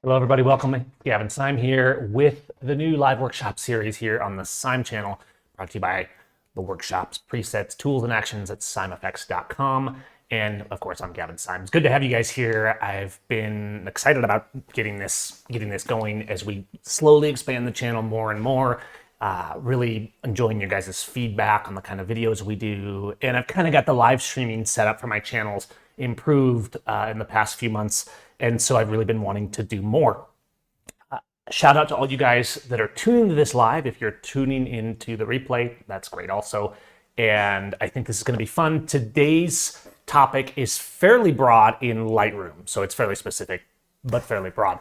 Hello, everybody. Welcome. Gavin Seim here with the new live workshop series here on the Seim channel, brought to you by the workshops, presets, tools, and actions at seimfx.com. And of course, I'm Gavin Seim. It's good to have you guys here. I've been excited about getting this going as we slowly expand the channel more and more. Really enjoying your guys' feedback on the kind of videos we do. And I've kind of got the live streaming set up for my channels improved in the past few months. And so I've really been wanting to do more. Shout out to all you guys that are tuning to this live. If you're tuning into the replay, that's great also. And I think this is going to be fun. Today's topic is fairly broad in Lightroom. So it's fairly specific, but fairly broad.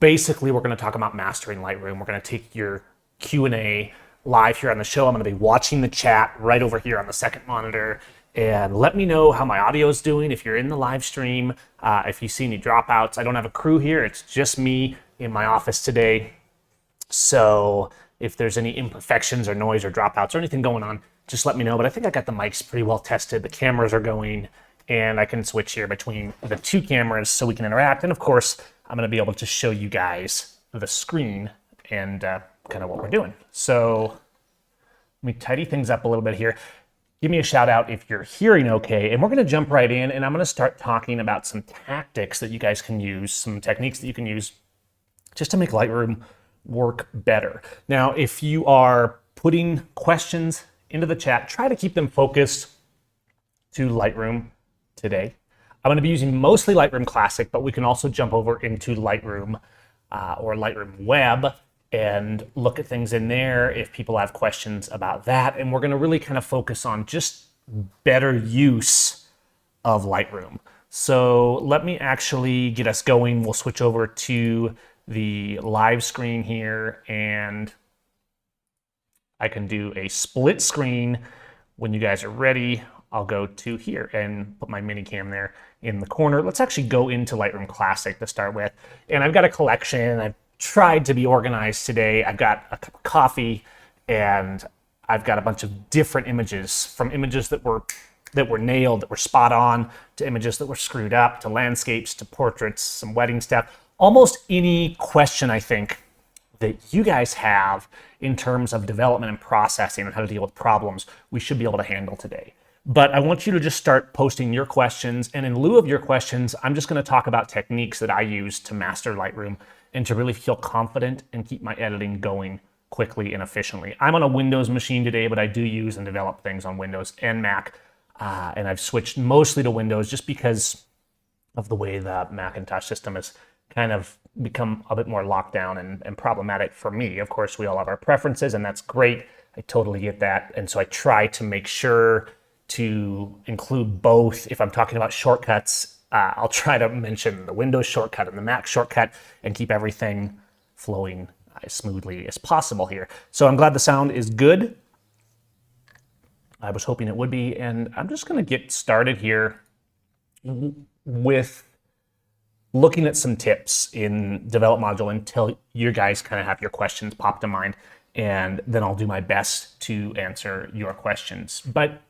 Basically, we're going to talk about mastering Lightroom. We're going to take your Q&A live here on the show. I'm going to be watching the chat right over here on the second monitor. And let me know how my audio is doing if you're in the live stream, if you see any dropouts. I don't have a crew here. It's just me in my office today. So if there's any imperfections or noise or dropouts or anything going on, just let me know. But I think I got the mics pretty well tested. The cameras are going, and I can switch here between the two cameras so we can interact. And of course, I'm going to be able to show you guys the screen and kind of what we're doing. So let me tidy things up a little bit here. Give me a shout out if you're hearing okay. And we're going to jump right in, and I'm going to start talking about some tactics that you guys can use, some techniques that you can use just to make Lightroom work better. Now, if you are putting questions into the chat, try to keep them focused to Lightroom today. I'm going to be using mostly Lightroom Classic, but we can also jump over into Lightroom or Lightroom Web and look at things in there if people have questions about that. And we're going to really kind of focus on just better use of Lightroom. So let me actually get us going. We'll switch over to the live screen here, and I can do a split screen. When you guys are ready, I'll go to here and put my mini cam there in the corner. Let's actually go into Lightroom Classic to start with. And I've got a collection. I've tried to be organized today. I've got a cup of coffee, and I've got a bunch of different images, from images that were nailed, that were spot on, to images that were screwed up, to landscapes, to portraits, some wedding stuff. Almost any question, I think, that you guys have in terms of development and processing and how to deal with problems, we should be able to handle today. But I want you to just start posting your questions. And in lieu of your questions, I'm just going to talk about techniques that I use to master Lightroom and to really feel confident and keep my editing going quickly and efficiently. I'm on a Windows machine today, but I do use and develop things on Windows and Mac. And I've switched mostly to Windows just because of the way the Macintosh system has kind of become a bit more locked down and problematic for me. Of course, we all have our preferences, and that's great. I totally get that. And so I try to make sure to include both. If I'm talking about shortcuts, I'll try to mention the Windows shortcut and the Mac shortcut and keep everything flowing as smoothly as possible here. So I'm glad the sound is good. I was hoping it would be, and I'm just going to get started here with looking at some tips in Develop module until you guys kind of have your questions pop to mind, and then I'll do my best to answer your questions. But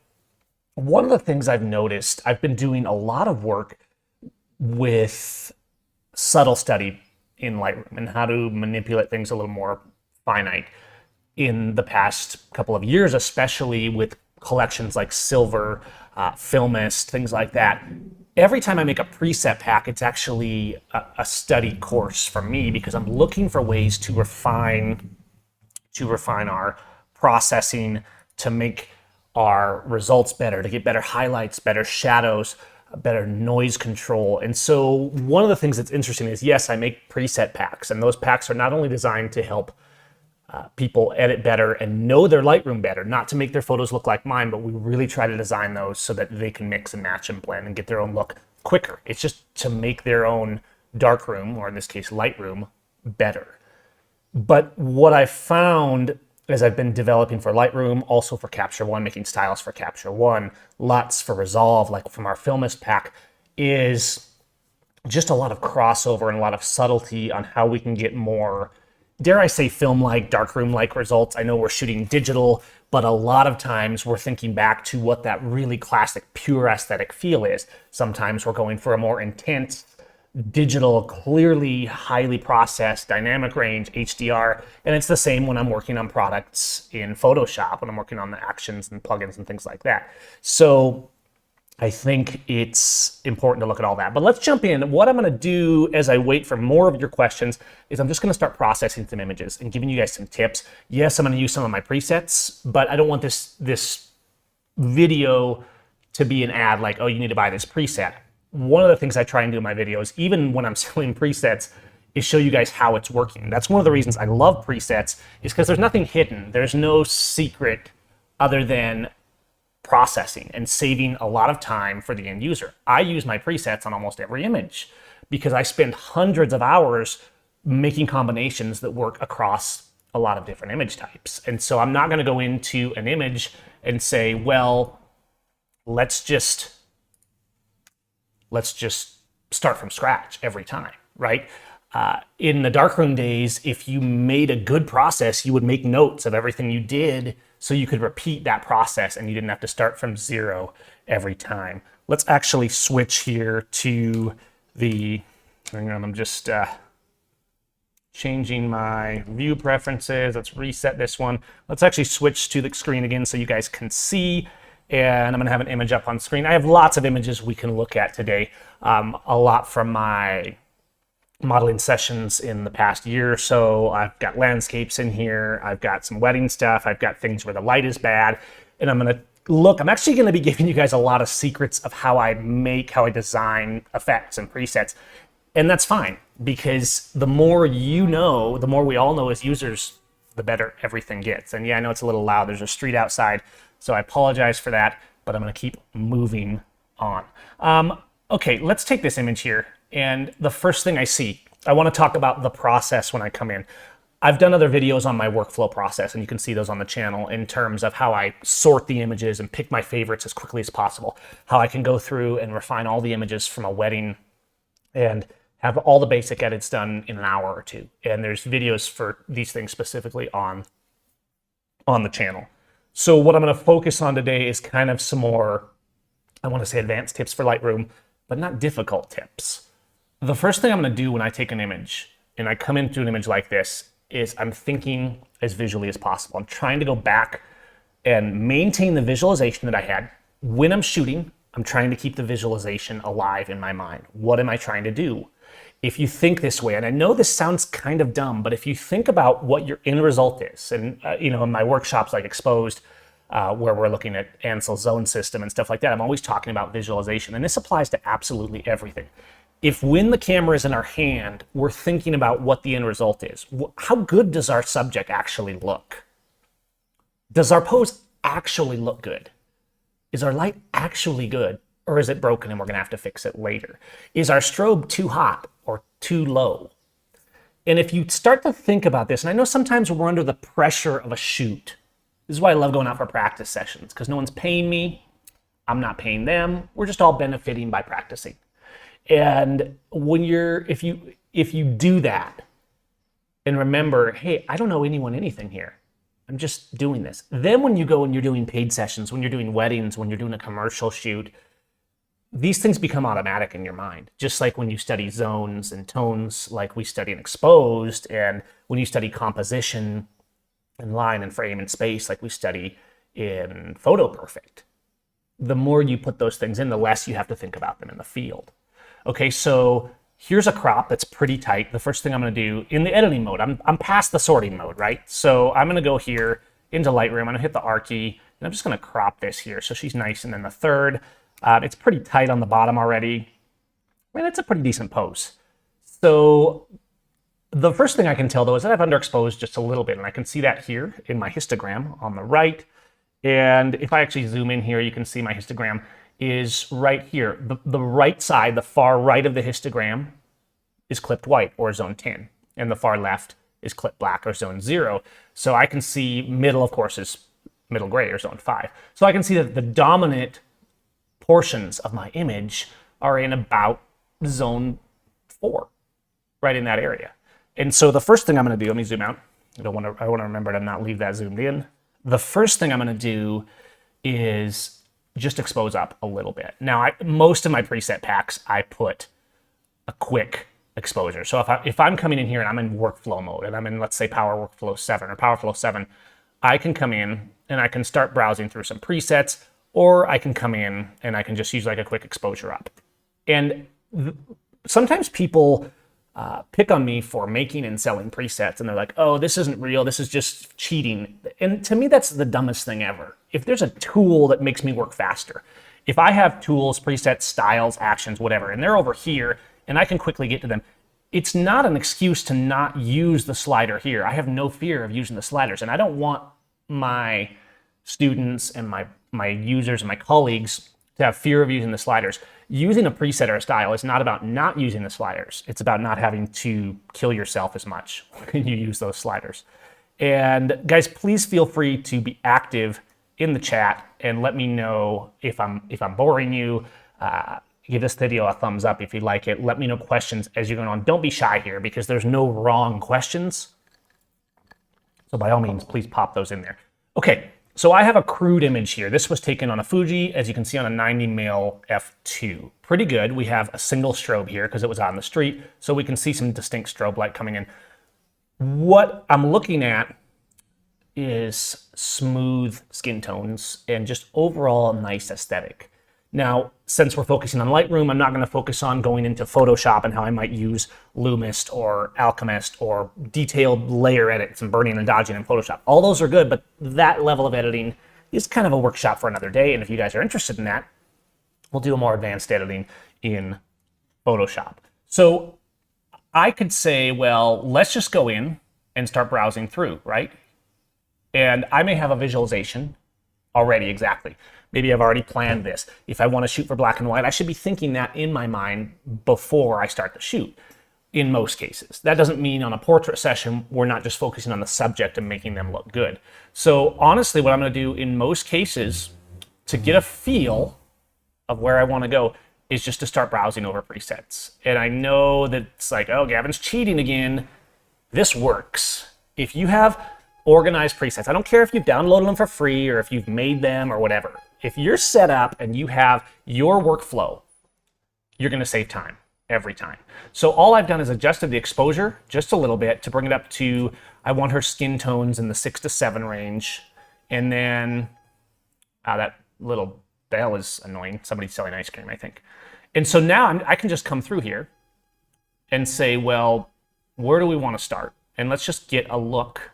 one of the things I've noticed, I've been doing a lot of work with subtle study in Lightroom and how to manipulate things a little more finite in the past couple of years, especially with collections like Silver, Filmist, things like that. Every time I make a preset pack, it's actually a study course for me because I'm looking for ways to refine our processing, to make our results better, to get better highlights, better shadows, better noise control. And so one of the things that's interesting is, yes, I make preset packs, and those packs are not only designed to help people edit better and know their Lightroom better, not to make their photos look like mine, but we really try to design those so that they can mix and match and blend and get their own look quicker. It's just to make their own darkroom, or in this case, Lightroom, better. But what I found as I've been developing for Lightroom, also for Capture One, making styles for Capture One, lots for Resolve, like from our Filmist pack, is just a lot of crossover and a lot of subtlety on how we can get more, dare I say, film-like, darkroom-like results. I know we're shooting digital, but a lot of times we're thinking back to what that really classic, pure aesthetic feel is. Sometimes we're going for a more intense digital, clearly highly processed, dynamic range, HDR. And it's the same when I'm working on products in Photoshop, when I'm working on the actions and plugins and things like that. So I think it's important to look at all that. But let's jump in. What I'm going to do as I wait for more of your questions is I'm just going to start processing some images and giving you guys some tips. Yes, I'm going to use some of my presets, but I don't want this video to be an ad like, oh, you need to buy this preset. One of the things I try and do in my videos, even when I'm selling presets, is show you guys how it's working. That's one of the reasons I love presets, is because there's nothing hidden. There's no secret other than processing and saving a lot of time for the end user. I use my presets on almost every image because I spend hundreds of hours making combinations that work across a lot of different image types. And so I'm not going to go into an image and say, well, let's just start from scratch every time, right? In the darkroom days, if you made a good process, you would make notes of everything you did so you could repeat that process and you didn't have to start from zero every time. Let's actually switch here to the, hang on, I'm just changing my view preferences. Let's reset this one. Let's actually switch to the screen again so you guys can see. And I'm going to have an image up on screen. I have lots of images we can look at today. A lot from my modeling sessions in the past year or so. I've got landscapes in here. I've got some wedding stuff. I've got things where the light is bad. And I'm going to look, I'm actually going to be giving you guys a lot of secrets of how I design effects and presets. And that's fine, because the more you know, the more we all know as users, the better everything gets. And yeah, I know it's a little loud. There's a street outside. So I apologize for that, but I'm going to keep moving on. Okay, let's take this image here. And the first thing I see, I want to talk about the process when I come in. I've done other videos on my workflow process, and you can see those on the channel in terms of how I sort the images and pick my favorites as quickly as possible, how I can go through and refine all the images from a wedding and have all the basic edits done in an hour or two. And there's videos for these things specifically on the channel. So what I'm going to focus on today is kind of some more, I want to say advanced tips for Lightroom, but not difficult tips. The first thing I'm going to do when I take an image and I come into an image like this is I'm thinking as visually as possible. I'm trying to go back and maintain the visualization that I had. When I'm shooting, I'm trying to keep the visualization alive in my mind. What am I trying to do? If you think this way, and I know this sounds kind of dumb, but if you think about what your end result is, and in my workshops like Exposed, where we're looking at Ansel zone system and stuff like that, I'm always talking about visualization, and this applies to absolutely everything. If when the camera is in our hand, we're thinking about what the end result is, how good does our subject actually look? Does our pose actually look good? Is our light actually good? Or is it broken and we're going to have to fix it later? Is our strobe too hot or too low? And if you start to think about this, and I know sometimes we're under the pressure of a shoot. This is why I love going out for practice sessions, because no one's paying me. I'm not paying them. We're just all benefiting by practicing. And when if you do that and remember, hey, I don't know anything here. I'm just doing this. Then when you go and you're doing paid sessions, when you're doing weddings, when you're doing a commercial shoot, these things become automatic in your mind. Just like when you study zones and tones, like we study in Exposed, and when you study composition and line and frame and space, like we study in Photo Perfect. The more you put those things in, the less you have to think about them in the field. Okay, so here's a crop that's pretty tight. The first thing I'm going to do in the editing mode, I'm past the sorting mode, right? So I'm going to go here into Lightroom. I'm going to hit the R key, and I'm just going to crop this here so she's nice. And then the third, it's pretty tight on the bottom already. I mean, it's a pretty decent pose. So the first thing I can tell, though, is that I've underexposed just a little bit, and I can see that here in my histogram on the right. And if I actually zoom in here, you can see my histogram is right here. The right side, the far right of the histogram, is clipped white, or zone 10, and the far left is clipped black, or zone 0. So I can see middle, of course, is middle gray, or zone 5. So I can see that the dominant portions of my image are in about zone 4, right in that area. And so the first thing I'm going to do, let me zoom out. I want to remember to not leave that zoomed in. The first thing I'm going to do is just expose up a little bit. Now, most of my preset packs, I put a quick exposure. So if I'm coming in here and I'm in workflow mode and I'm in, let's say, Power Workflow 7 or Power Flow 7, I can come in and I can start browsing through some presets, or I can come in and I can just use like a quick exposure up. And sometimes people pick on me for making and selling presets, and they're like, oh, this isn't real, this is just cheating. And to me, that's the dumbest thing ever. If there's a tool that makes me work faster, if I have tools, presets, styles, actions, whatever, and they're over here, and I can quickly get to them, it's not an excuse to not use the slider here. I have no fear of using the sliders, and I don't want my students and my users and my colleagues to have fear of using the sliders. Using a preset or a style is not about not using the sliders. It's about not having to kill yourself as much when you use those sliders. And guys, please feel free to be active in the chat and let me know if I'm boring you. Give this video a thumbs up if you like it. Let me know questions as you're going on. Don't be shy here because there's no wrong questions. So by all means, please pop those in there. Okay, so I have a crude image here. This was taken on a Fuji, as you can see, on a 90mm f2. Pretty good. We have a single strobe here because it was on the street, so we can see some distinct strobe light coming in. What I'm looking at is smooth skin tones and just overall nice aesthetic. Now, since we're focusing on Lightroom, I'm not going to focus on going into Photoshop and how I might use Lumist or Alchemist or detailed layer edits and burning and dodging in Photoshop. All those are good, but that level of editing is kind of a workshop for another day. And if you guys are interested in that, we'll do a more advanced editing in Photoshop. So I could say, well, let's just go in and start browsing through, right? And I may have a visualization already exactly. Maybe I've already planned this. If I want to shoot for black and white, I should be thinking that in my mind before I start the shoot, in most cases. That doesn't mean on a portrait session, we're not just focusing on the subject and making them look good. So honestly, what I'm going to do in most cases to get a feel of where I want to go is just to start browsing over presets. And I know that it's like, oh, Gavin's cheating again. This works. If you have organized presets, I don't care if you've downloaded them for free or if you've made them or whatever. If you're set up and you have your workflow, you're going to save time every time. So all I've done is adjusted the exposure just a little bit to bring it up to, I want her skin tones in the 6 to 7 range. And then, that little bell is annoying. Somebody's selling ice cream, I think. And so now I can just come through here and say, well, where do we want to start? And let's just get a look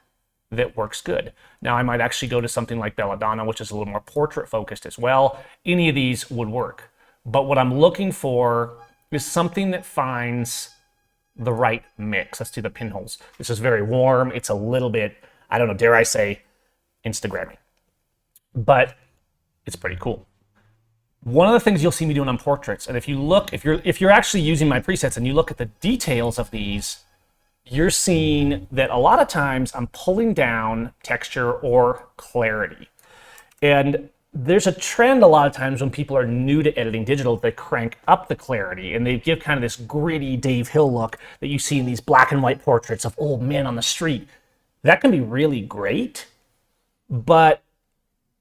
that works good. Now I might actually go to something like Belladonna, which is a little more portrait focused as well. Any of these would work. But what I'm looking for is something that finds the right mix. Let's do the pinholes. This is very warm. It's a little bit, I don't know, dare I say, Instagrammy. But it's pretty cool. One of the things you'll see me doing on portraits, and if you look, if you're actually using my presets and you look at the details of these, you're seeing that a lot of times I'm pulling down texture or clarity. And there's a trend a lot of times when people are new to editing digital, they crank up the clarity and they give kind of this gritty Dave Hill look that you see in these black and white portraits of old men on the street. That can be really great, but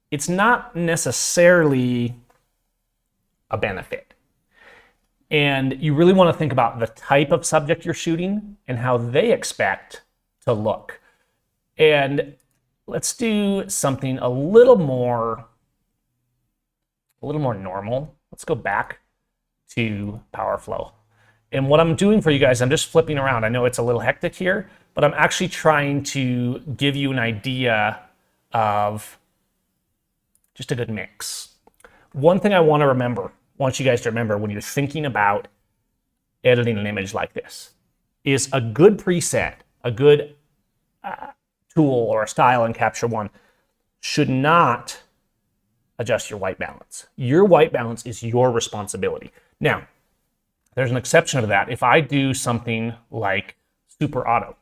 it's not necessarily a benefit. And you really want to think about the type of subject you're shooting and how they expect to look. And let's do something a little more normal. Let's go back to Power Flow. And what I'm doing for you guys, I'm just flipping around. I know it's a little hectic here, but I'm actually trying to give you an idea of just a good mix. One thing I want you guys to remember when you're thinking about editing an image like this is a good preset, a good tool or a style in Capture One should not adjust your white balance. Your white balance is your responsibility. Now, there's an exception to that. If I do something like super auto,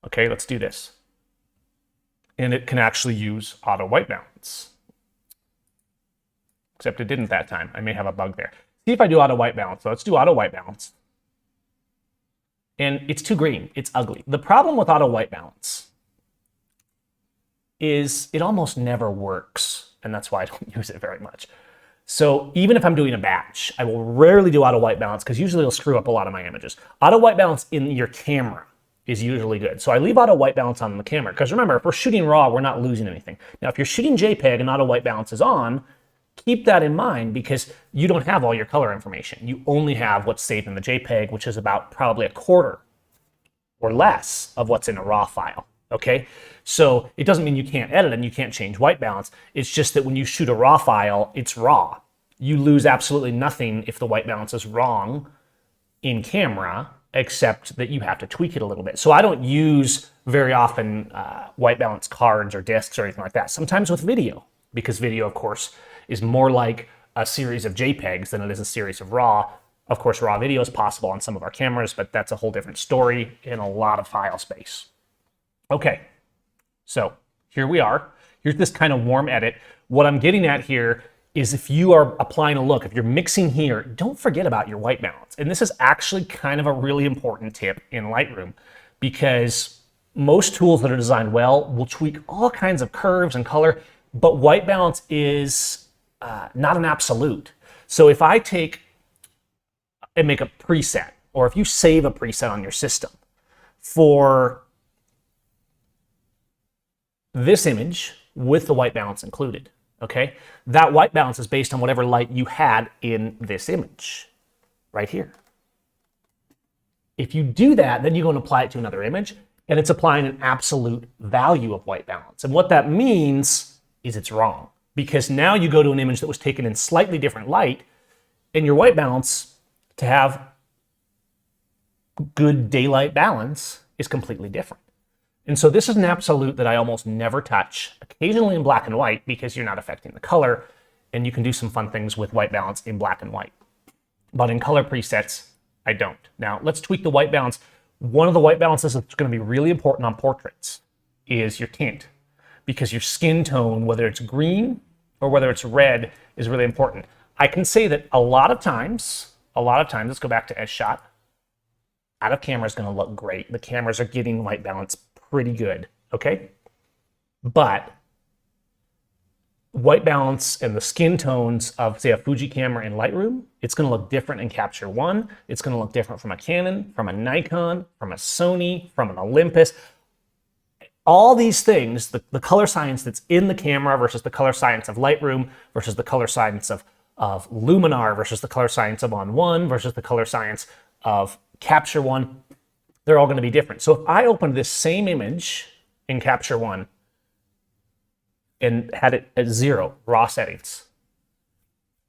okay, let's do this. And it can actually use auto white balance. Except it didn't that time. I may have a bug there. See if I do auto white balance. So let's do auto white balance. And it's too green. It's ugly. The problem with auto white balance is it almost never works. And that's why I don't use it very much. So even if I'm doing a batch, I will rarely do auto white balance because usually it'll screw up a lot of my images. Auto white balance in your camera is usually good. So I leave auto white balance on the camera because remember, if we're shooting RAW, we're not losing anything. Now, if you're shooting JPEG and auto white balance is on, keep that in mind because you don't have all your color information. You only have what's saved in the JPEG, which is about probably a quarter or less of what's in a RAW file. Okay, so it doesn't mean you can't edit and you can't change white balance. It's just that when you shoot a RAW file, it's RAW. You lose absolutely nothing if the white balance is wrong in camera, except that you have to tweak it a little bit. So I don't use very often white balance cards or discs or anything like that. Sometimes with video, because video, of course, is more like a series of JPEGs than it is a series of RAW. Of course, RAW video is possible on some of our cameras, but that's a whole different story in a lot of file space. Okay, so here we are. Here's this kind of warm edit. What I'm getting at here is if you are applying a look, if you're mixing here, don't forget about your white balance. And this is actually kind of a really important tip in Lightroom because most tools that are designed well will tweak all kinds of curves and color, but white balance is not an absolute. So if I take and make a preset, or if you save a preset on your system for this image with the white balance included, okay? That white balance is based on whatever light you had in this image right here. If you do that, then you go and apply it to another image, and it's applying an absolute value of white balance. And what that means is it's wrong, because now you go to an image that was taken in slightly different light, and your white balance to have good daylight balance is completely different. And so this is an absolute that I almost never touch, occasionally in black and white because you're not affecting the color, and you can do some fun things with white balance in black and white. But in color presets, I don't. Now, let's tweak the white balance. One of the white balances that's going to be really important on portraits is your tint, because your skin tone, whether it's green or whether it's red, is really important. I can say that a lot of times, let's go back to S shot, out of camera is going to look great. The cameras are getting white balance pretty good, okay? But white balance and the skin tones of, say, a Fuji camera in Lightroom, it's going to look different in Capture One. It's going to look different from a Canon, from a Nikon, from a Sony, from an Olympus. All these things, the color science that's in the camera versus the color science of Lightroom versus the color science of Luminar versus the color science of On One versus the color science of Capture One, they're all going to be different. So if I opened this same image in Capture One and had it at 0 raw settings,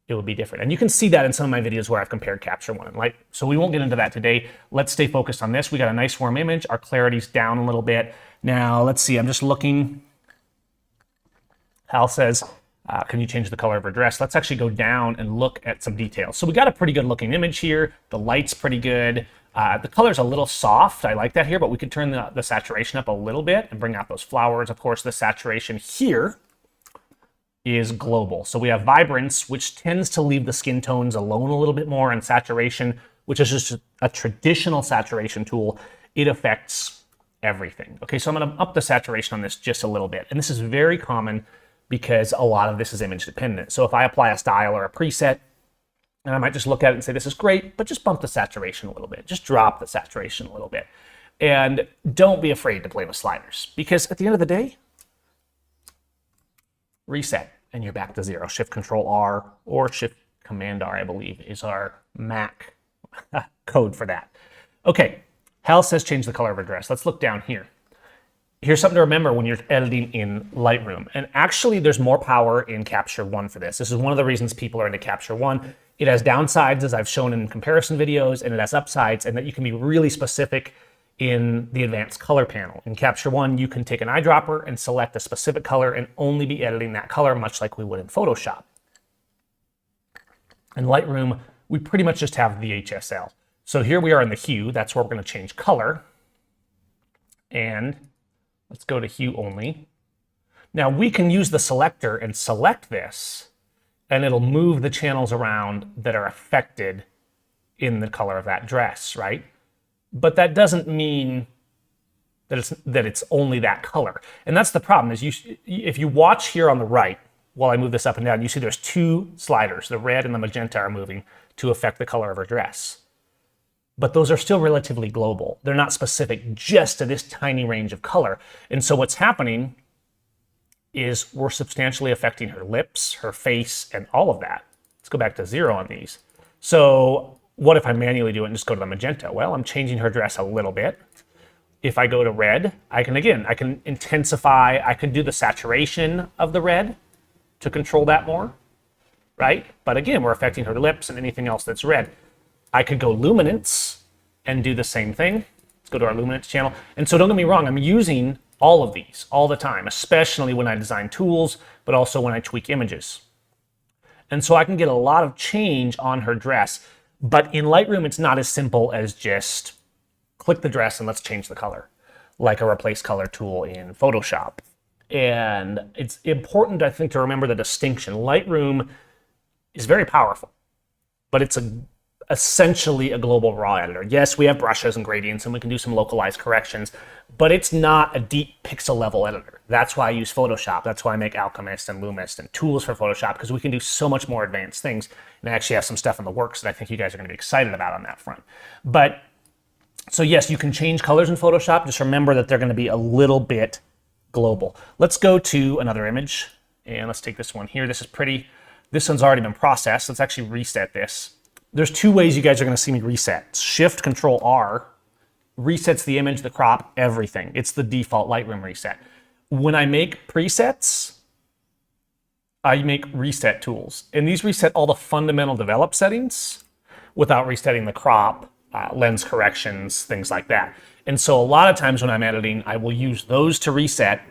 it would be different. And you can see that in some of my videos where I've compared Capture One and Light. So we won't get into that today. Let's stay focused on this. We got a nice warm image. Our clarity's down a little bit. Now let's see, I'm just looking. Hal says, can you change the color of her dress? Let's actually go down and look at some details. So we got a pretty good looking image here. The light's pretty good. The color's a little soft. I like that here, but we could turn the saturation up a little bit and bring out those flowers. Of course, the saturation here is global. So we have vibrance, which tends to leave the skin tones alone a little bit more, and saturation, which is just a traditional saturation tool. It affects everything. Okay, so I'm going to up the saturation on this just a little bit. And this is very common because a lot of this is image dependent. So if I apply a style or a preset, and I might just look at it and say, this is great, but just bump the saturation a little bit. Just drop the saturation a little bit. And don't be afraid to play with sliders, because at the end of the day, reset, and you're back to 0. Shift Control R or Shift Command R, I believe, is our Mac code for that. Okay, Hal says change the color of her dress. Let's look down here. Here's something to remember when you're editing in Lightroom. And actually, there's more power in Capture One for this. This is one of the reasons people are into Capture One. It has downsides, as I've shown in comparison videos, and it has upsides, and that you can be really specific in the advanced color panel. In Capture One, you can take an eyedropper and select a specific color and only be editing that color, much like we would in Photoshop. In Lightroom, we pretty much just have the HSL. So here we are in the hue. That's where we're going to change color. And let's go to hue only. Now we can use the selector and select this, and it'll move the channels around that are affected in the color of that dress, right? But that doesn't mean that it's only that color. And that's the problem, is if you watch here on the right, while I move this up and down, you see there's two sliders, the red and the magenta are moving to affect the color of her dress. But those are still relatively global. They're not specific just to this tiny range of color. And so what's happening is we're substantially affecting her lips, her face, and all of that. Let's go back to 0 on these. So what if I manually do it and just go to the magenta? Well, I'm changing her dress a little bit. If I go to red, I can intensify, I can do the saturation of the red to control that more, right? But again, we're affecting her lips and anything else that's red. I could go luminance and do the same thing. Let's go to our luminance channel. And so don't get me wrong, I'm using all of these all the time, especially when I design tools, but also when I tweak images. And so I can get a lot of change on her dress. But in Lightroom, it's not as simple as just click the dress and let's change the color, like a replace color tool in Photoshop. And it's important, I think, to remember the distinction. Lightroom is very powerful, but it's essentially a global raw editor. Yes, we have brushes and gradients and we can do some localized corrections, but it's not a deep pixel level editor. That's why I use Photoshop. That's why I make Alchemist and Lumist and tools for Photoshop, because we can do so much more advanced things. And I actually have some stuff in the works that I think you guys are going to be excited about on that front. But so yes, you can change colors in Photoshop. Just remember that they're going to be a little bit global. Let's go to another image and let's take this one here. This is pretty. This one's already been processed. Let's actually reset this. There's two ways you guys are going to see me reset. Shift Control R resets the image, the crop, everything. It's the default Lightroom reset. When I make presets, I make reset tools. And these reset all the fundamental develop settings without resetting the crop, lens corrections, things like that. And so a lot of times when I'm editing, I will use those to reset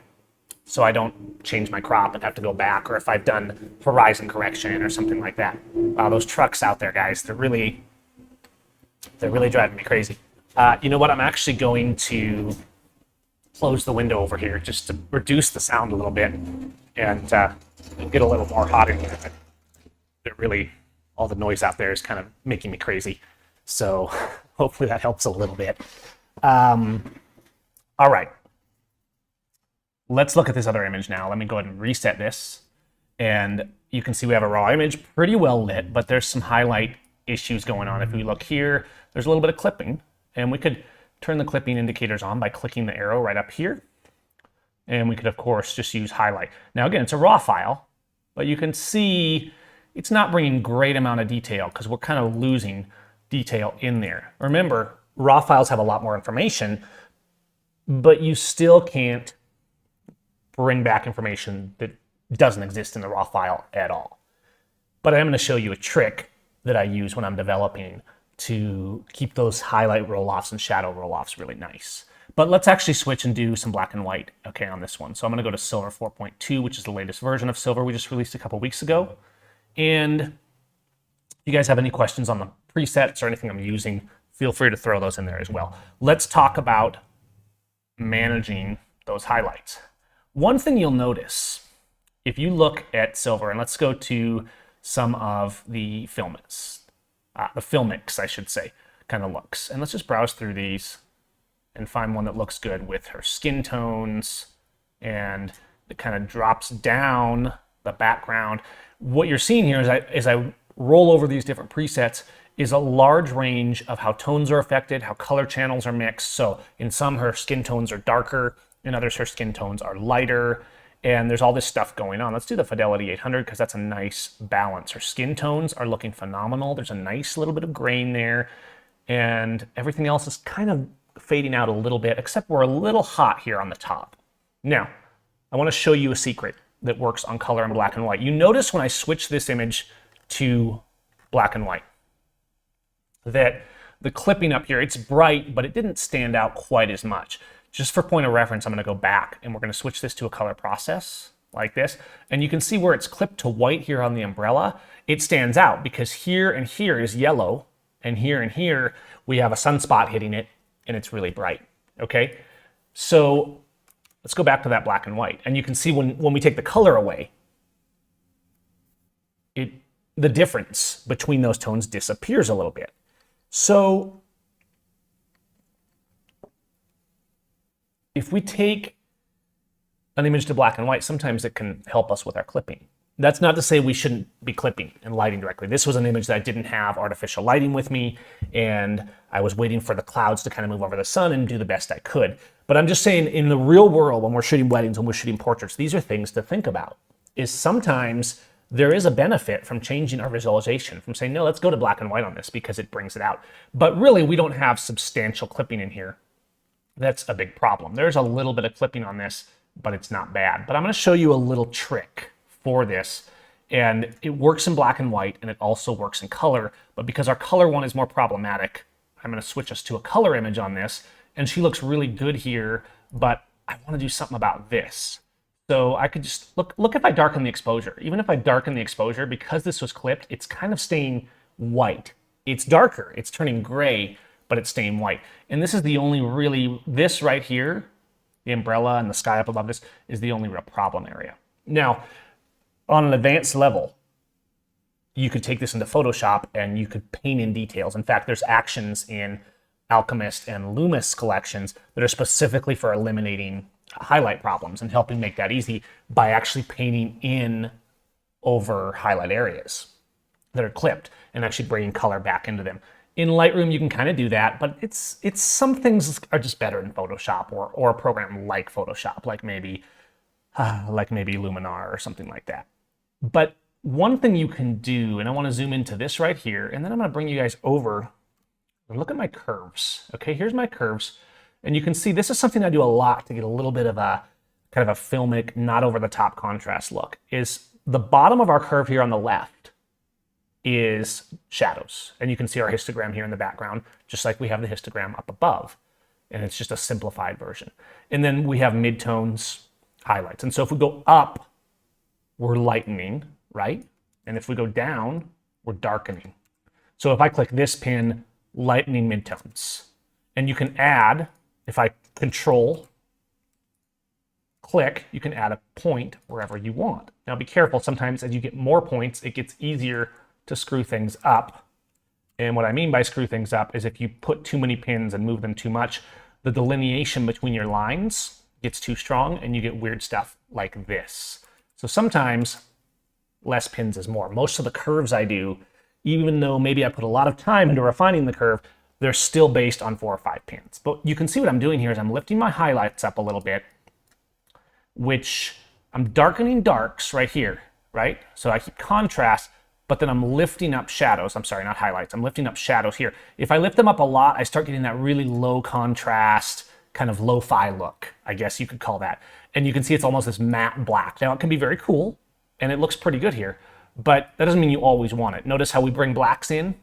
so I don't change my crop and have to go back, or if I've done horizon correction or something like that. Wow, those trucks out there, guys, they're really driving me crazy. You know what? I'm actually going to close the window over here just to reduce the sound a little bit and get a little more hot in here. But really, all the noise out there is kind of making me crazy. So hopefully that helps a little bit. All right. Let's look at this other image now. Let me go ahead and reset this. And you can see we have a raw image, pretty well lit, but there's some highlight issues going on. If we look here, there's a little bit of clipping. And we could turn the clipping indicators on by clicking the arrow right up here. And we could, of course, just use highlight. Now, again, it's a raw file, but you can see it's not bringing great amount of detail because we're kind of losing detail in there. Remember, raw files have a lot more information, but you still can't bring back information that doesn't exist in the raw file at all. But I'm going to show you a trick that I use when I'm developing to keep those highlight roll-offs and shadow roll-offs really nice. But let's actually switch and do some black and white, okay, on this one. So I'm going to go to Silver 4.2, which is the latest version of Silver we just released a couple weeks ago. And if you guys have any questions on the presets or anything I'm using, feel free to throw those in there as well. Let's talk about managing those highlights. One thing you'll notice, if you look at Silver, and let's go to some of the Filmics, I should say, kind of looks. And let's just browse through these and find one that looks good with her skin tones, and it kind of drops down the background. What you're seeing here as I roll over these different presets is a large range of how tones are affected, how color channels are mixed. So in some, her skin tones are darker. In others, her skin tones are lighter. And there's all this stuff going on. Let's do the Fidelity 800 because that's a nice balance. Her skin tones are looking phenomenal. There's a nice little bit of grain there. And everything else is kind of fading out a little bit, except we're a little hot here on the top. Now, I want to show you a secret that works on color and black and white. You notice when I switch this image to black and white that the clipping up here, it's bright, but it didn't stand out quite as much. Just for point of reference, I'm going to go back and we're going to switch this to a color process like this. And you can see where it's clipped to white here on the umbrella. It stands out because here and here is yellow, and here we have a sunspot hitting it, and it's really bright. Okay, so let's go back to that black and white. And you can see when we take the color away, the difference between those tones disappears a little bit. So if we take an image to black and white, sometimes it can help us with our clipping. That's not to say we shouldn't be clipping and lighting directly. This was an image that I didn't have artificial lighting with me, and I was waiting for the clouds to kind of move over the sun and do the best I could. But I'm just saying, in the real world, when we're shooting weddings, when we're shooting portraits, these are things to think about. Is sometimes there is a benefit from changing our visualization, from saying, no, let's go to black and white on this because it brings it out. But really, we don't have substantial clipping in here. That's a big problem. There's a little bit of clipping on this, but it's not bad. But I'm going to show you a little trick for this, and it works in black and white, and it also works in color. But because our color one is more problematic, I'm going to switch us to a color image on this, and she looks really good here, but I want to do something about this. So I could just look if I darken the exposure. Even if I darken the exposure, because this was clipped, it's kind of staying white. It's darker, it's turning gray, but it's staying white. And this is the only really, this right here, the umbrella and the sky up above this, is the only real problem area. Now, on an advanced level, you could take this into Photoshop and you could paint in details. In fact, there's actions in Alchemist and Loomis collections that are specifically for eliminating highlight problems and helping make that easy by actually painting in over highlight areas that are clipped and actually bringing color back into them. In Lightroom, you can kind of do that, but it's some things are just better in Photoshop or a program like Photoshop, like maybe Luminar or something like that. But one thing you can do, and I want to zoom into this right here, and then I'm going to bring you guys over and look at my curves. Okay, here's my curves. And you can see this is something I do a lot to get a little bit of a kind of a filmic, not over the top contrast look, is the bottom of our curve here on the left is shadows. And you can see our histogram here in the background, just like we have the histogram up above. And it's just a simplified version. And then we have midtones, highlights. And so if we go up, we're lightening, right? And if we go down, we're darkening. So if I click this pin, lightening midtones. And you can add, if I control, click, you can add a point wherever you want. Now be careful, sometimes as you get more points, it gets easier to screw things up. And what I mean by screw things up is if you put too many pins and move them too much, the delineation between your lines gets too strong and you get weird stuff like this. So sometimes less pins is more. Most of the curves I do, even though maybe I put a lot of time into refining the curve, they're still based on 4 or 5 pins. But you can see what I'm doing here is I'm lifting my highlights up a little bit, which I'm darkening darks right here, right? So I keep contrast, but then I'm lifting up shadows. I'm sorry, not highlights. I'm lifting up shadows here. If I lift them up a lot, I start getting that really low contrast, kind of lo-fi look, I guess you could call that. And you can see it's almost this matte black. Now it can be very cool, and it looks pretty good here, but that doesn't mean you always want it. Notice how we bring blacks in?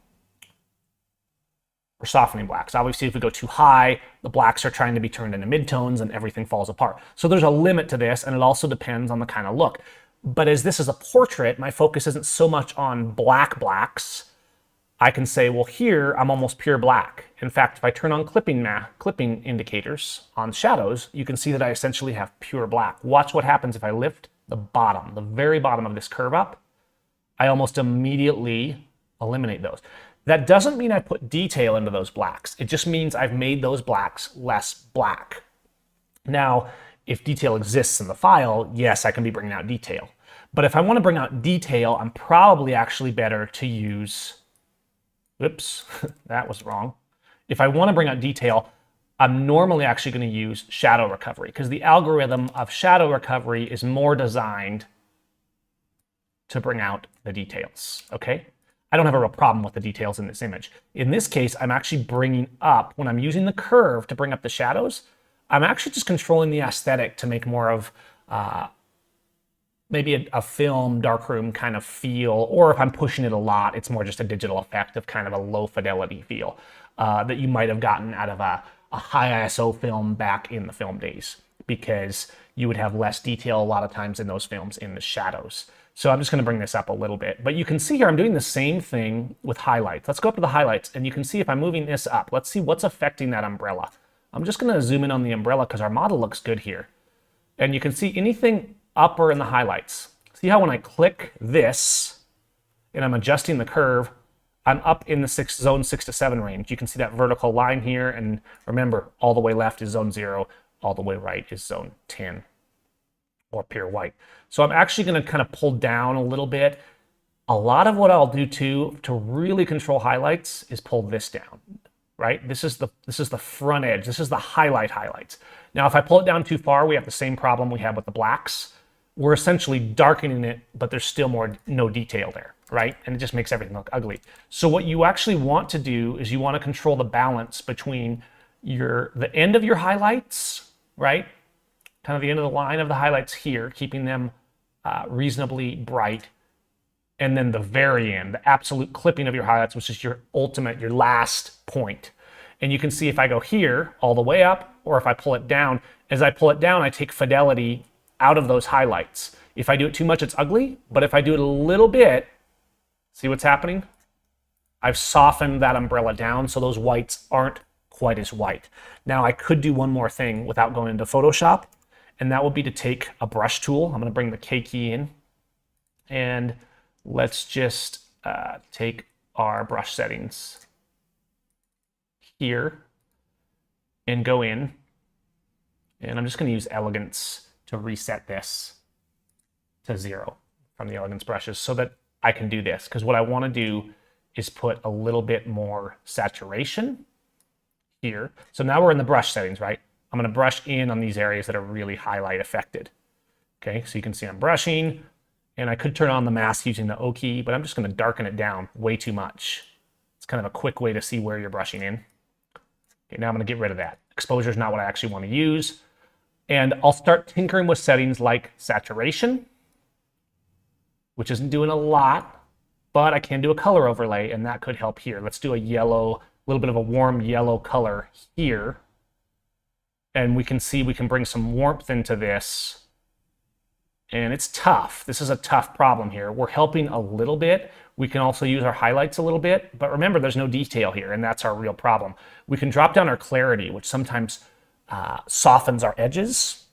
We're softening blacks. Obviously, if we go too high, the blacks are trying to be turned into midtones and everything falls apart. So there's a limit to this, and it also depends on the kind of look. But as this is a portrait, my focus isn't so much on blacks. I can say, well, here I'm almost pure black. In fact, if I turn on clipping indicators on shadows, you can see that I essentially have pure black. Watch what happens if I lift the bottom, the very bottom of this curve up. I almost immediately eliminate those. That doesn't mean I put detail into those blacks. It just means I've made those blacks less black. Now, if detail exists in the file, yes, I can be bringing out detail. But if I want to bring out detail, I'm probably actually better to use, whoops, that was wrong. If I want to bring out detail, I'm normally actually going to use shadow recovery because the algorithm of shadow recovery is more designed to bring out the details, okay? I don't have a real problem with the details in this image. In this case, I'm actually bringing up, when I'm using the curve to bring up the shadows, I'm actually just controlling the aesthetic to make more of maybe a film darkroom kind of feel, or if I'm pushing it a lot, it's more just a digital effect of kind of a low fidelity feel that you might have gotten out of a high ISO film back in the film days, because you would have less detail a lot of times in those films in the shadows. So I'm just going to bring this up a little bit. But you can see here I'm doing the same thing with highlights. Let's go up to the highlights, and you can see if I'm moving this up, let's see what's affecting that umbrella. I'm just going to zoom in on the umbrella because our model looks good here. And you can see anything upper in the highlights. See how when I click this and I'm adjusting the curve, I'm up in the zone 6 to 7 range. You can see that vertical line here, and remember, all the way left is zone 0, all the way right is zone 10. or pure white. So I'm actually going to kind of pull down a little bit. A lot of what I'll do too to really control highlights is pull this down, right? This is the front edge. This is the highlights. Now, if I pull it down too far, we have the same problem we have with the blacks. We're essentially darkening it, but there's still no detail there, right? And it just makes everything look ugly. So what you actually want to do is you want to control the balance between the end of your highlights, right? Kind of the end of the line of the highlights here, keeping them reasonably bright. And then the very end, the absolute clipping of your highlights, which is your ultimate, your last point. And you can see if I go here all the way up, or if I pull it down, as I pull it down, I take fidelity out of those highlights. If I do it too much, it's ugly. But if I do it a little bit, see what's happening? I've softened that umbrella down so those whites aren't quite as white. Now I could do one more thing without going into Photoshop, and that would be to take a brush tool. I'm going to bring the K key in, and let's just take our brush settings here and go in. And I'm just going to use Elegance to reset this to 0 from the Elegance brushes so that I can do this. Because what I want to do is put a little bit more saturation here. So now we're in the brush settings, right? I'm going to brush in on these areas that are really highlight affected. Okay, so you can see I'm brushing. And I could turn on the mask using the O key, but I'm just going to darken it down way too much. It's kind of a quick way to see where you're brushing in. Okay, now I'm going to get rid of that. Exposure is not what I actually want to use. And I'll start tinkering with settings like saturation, which isn't doing a lot, but I can do a color overlay, and that could help here. Let's do a yellow, a little bit of a warm yellow color here. And we can see we can bring some warmth into this. And it's tough. This is a tough problem here. We're helping a little bit. We can also use our highlights a little bit, but remember there's no detail here, and that's our real problem. We can drop down our clarity, which sometimes softens our edges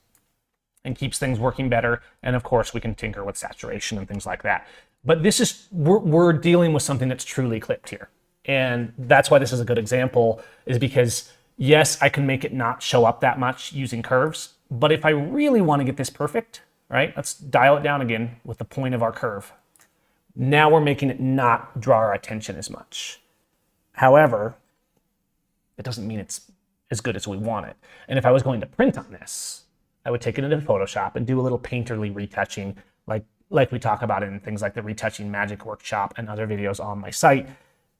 and keeps things working better. And of course, we can tinker with saturation and things like that. But this is, we're dealing with something that's truly clipped here. And that's why this is a good example, is because yes, I can make it not show up that much using curves, but if I really want to get this perfect, right? Let's dial it down again with the point of our curve. Now we're making it not draw our attention as much. However, it doesn't mean it's as good as we want it. And if I was going to print on this, I would take it into Photoshop and do a little painterly retouching, like we talk about in things like the Retouching Magic Workshop and other videos on my site.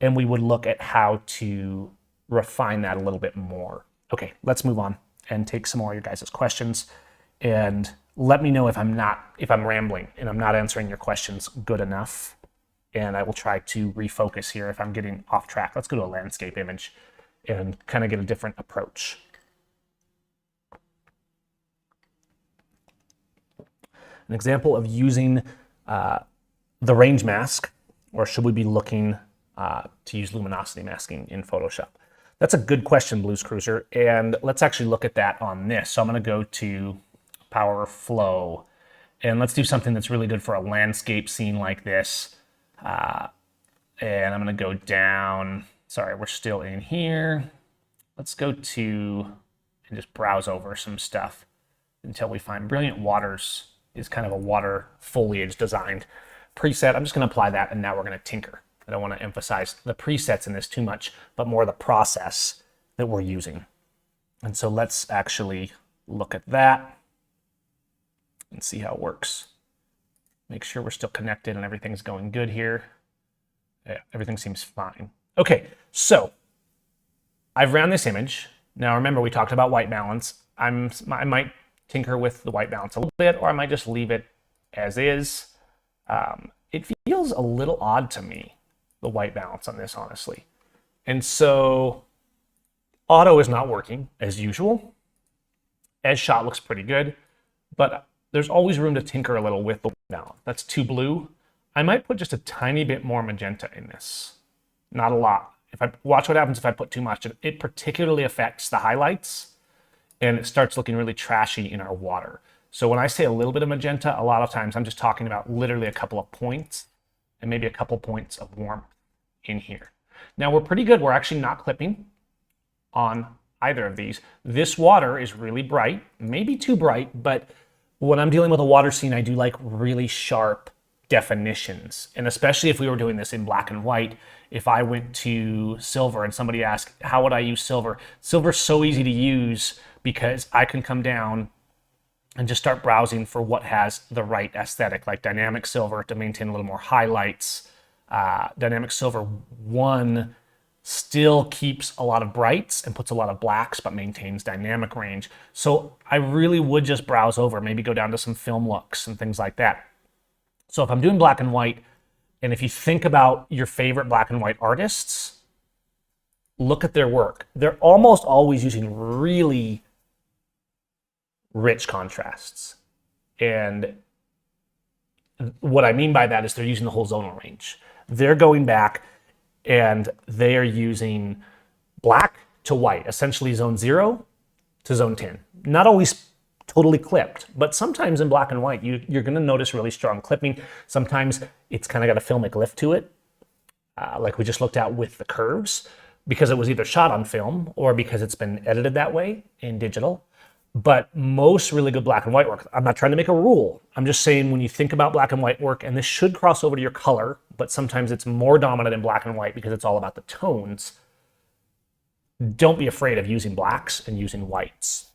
And we would look at how to refine that a little bit more. Okay, let's move on and take some more of your guys' questions. And let me know if I'm rambling and I'm not answering your questions good enough. And I will try to refocus here if I'm getting off track. Let's go to a landscape image and kind of get a different approach. An example of using the range mask, or should we be looking to use luminosity masking in Photoshop? That's a good question, Blues Cruiser. And let's actually look at that on this. So I'm going to go to Power Flow, and let's do something that's really good for a landscape scene like this. And I'm going to go down. Sorry, we're still in here. Let's go to and just browse over some stuff until we find Brilliant Waters is kind of a water foliage designed preset. I'm just going to apply that, and now we're going to tinker. I don't want to emphasize the presets in this too much, but more the process that we're using. And so let's actually look at that and see how it works. Make sure we're still connected and everything's going good here. Yeah, everything seems fine. Okay, so I've ran this image. Now remember, we talked about white balance. I might tinker with the white balance a little bit, or I might just leave it as is. It feels a little odd to me, the white balance on this, honestly. And so auto is not working as usual. Edge shot looks pretty good, but there's always room to tinker a little with the white balance. That's too blue. I might put just a tiny bit more magenta in this. Not a lot. If I watch what happens if I put too much. It particularly affects the highlights, and it starts looking really trashy in our water. So when I say a little bit of magenta, a lot of times I'm just talking about literally a couple of points and maybe a couple points of warmth in here. Now we're pretty good. We're actually not clipping on either of these. This water is really bright, maybe too bright, but when I'm dealing with a water scene, I do like really sharp definitions. And especially if we were doing this in black and white, if I went to silver and somebody asked, how would I use silver? Silver's so easy to use because I can come down and just start browsing for what has the right aesthetic, like dynamic silver to maintain a little more highlights. Dynamic silver 1 still keeps a lot of brights and puts a lot of blacks, but maintains dynamic range. So I really would just browse over, maybe go down to some film looks and things like that. So if I'm doing black and white, and if you think about your favorite black and white artists, look at their work. They're almost always using really rich contrasts. And what I mean by that is they're using the whole zonal range. They're going back and they are using black to white, essentially zone 0 to zone 10. Not always totally clipped, but sometimes in black and white, you're going to notice really strong clipping. Sometimes it's kind of got a filmic lift to it, like we just looked at with the curves, because it was either shot on film or because it's been edited that way in digital. But most really good black and white work, I'm not trying to make a rule. I'm just saying when you think about black and white work, and this should cross over to your color, but sometimes it's more dominant in black and white because it's all about the tones. Don't be afraid of using blacks and using whites.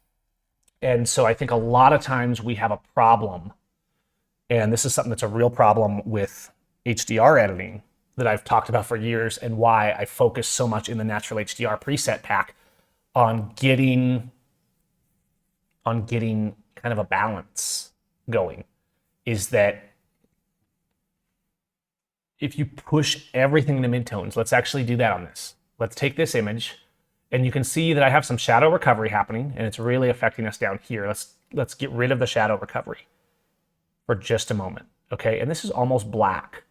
And so I think a lot of times we have a problem, and this is something that's a real problem with HDR editing that I've talked about for years, and why I focus so much in the natural HDR preset pack on getting kind of a balance going, is that if you push everything into midtones, let's actually do that on this. Let's take this image, and you can see that I have some shadow recovery happening, and it's really affecting us down here. Let's get rid of the shadow recovery for just a moment, okay? And this is almost black,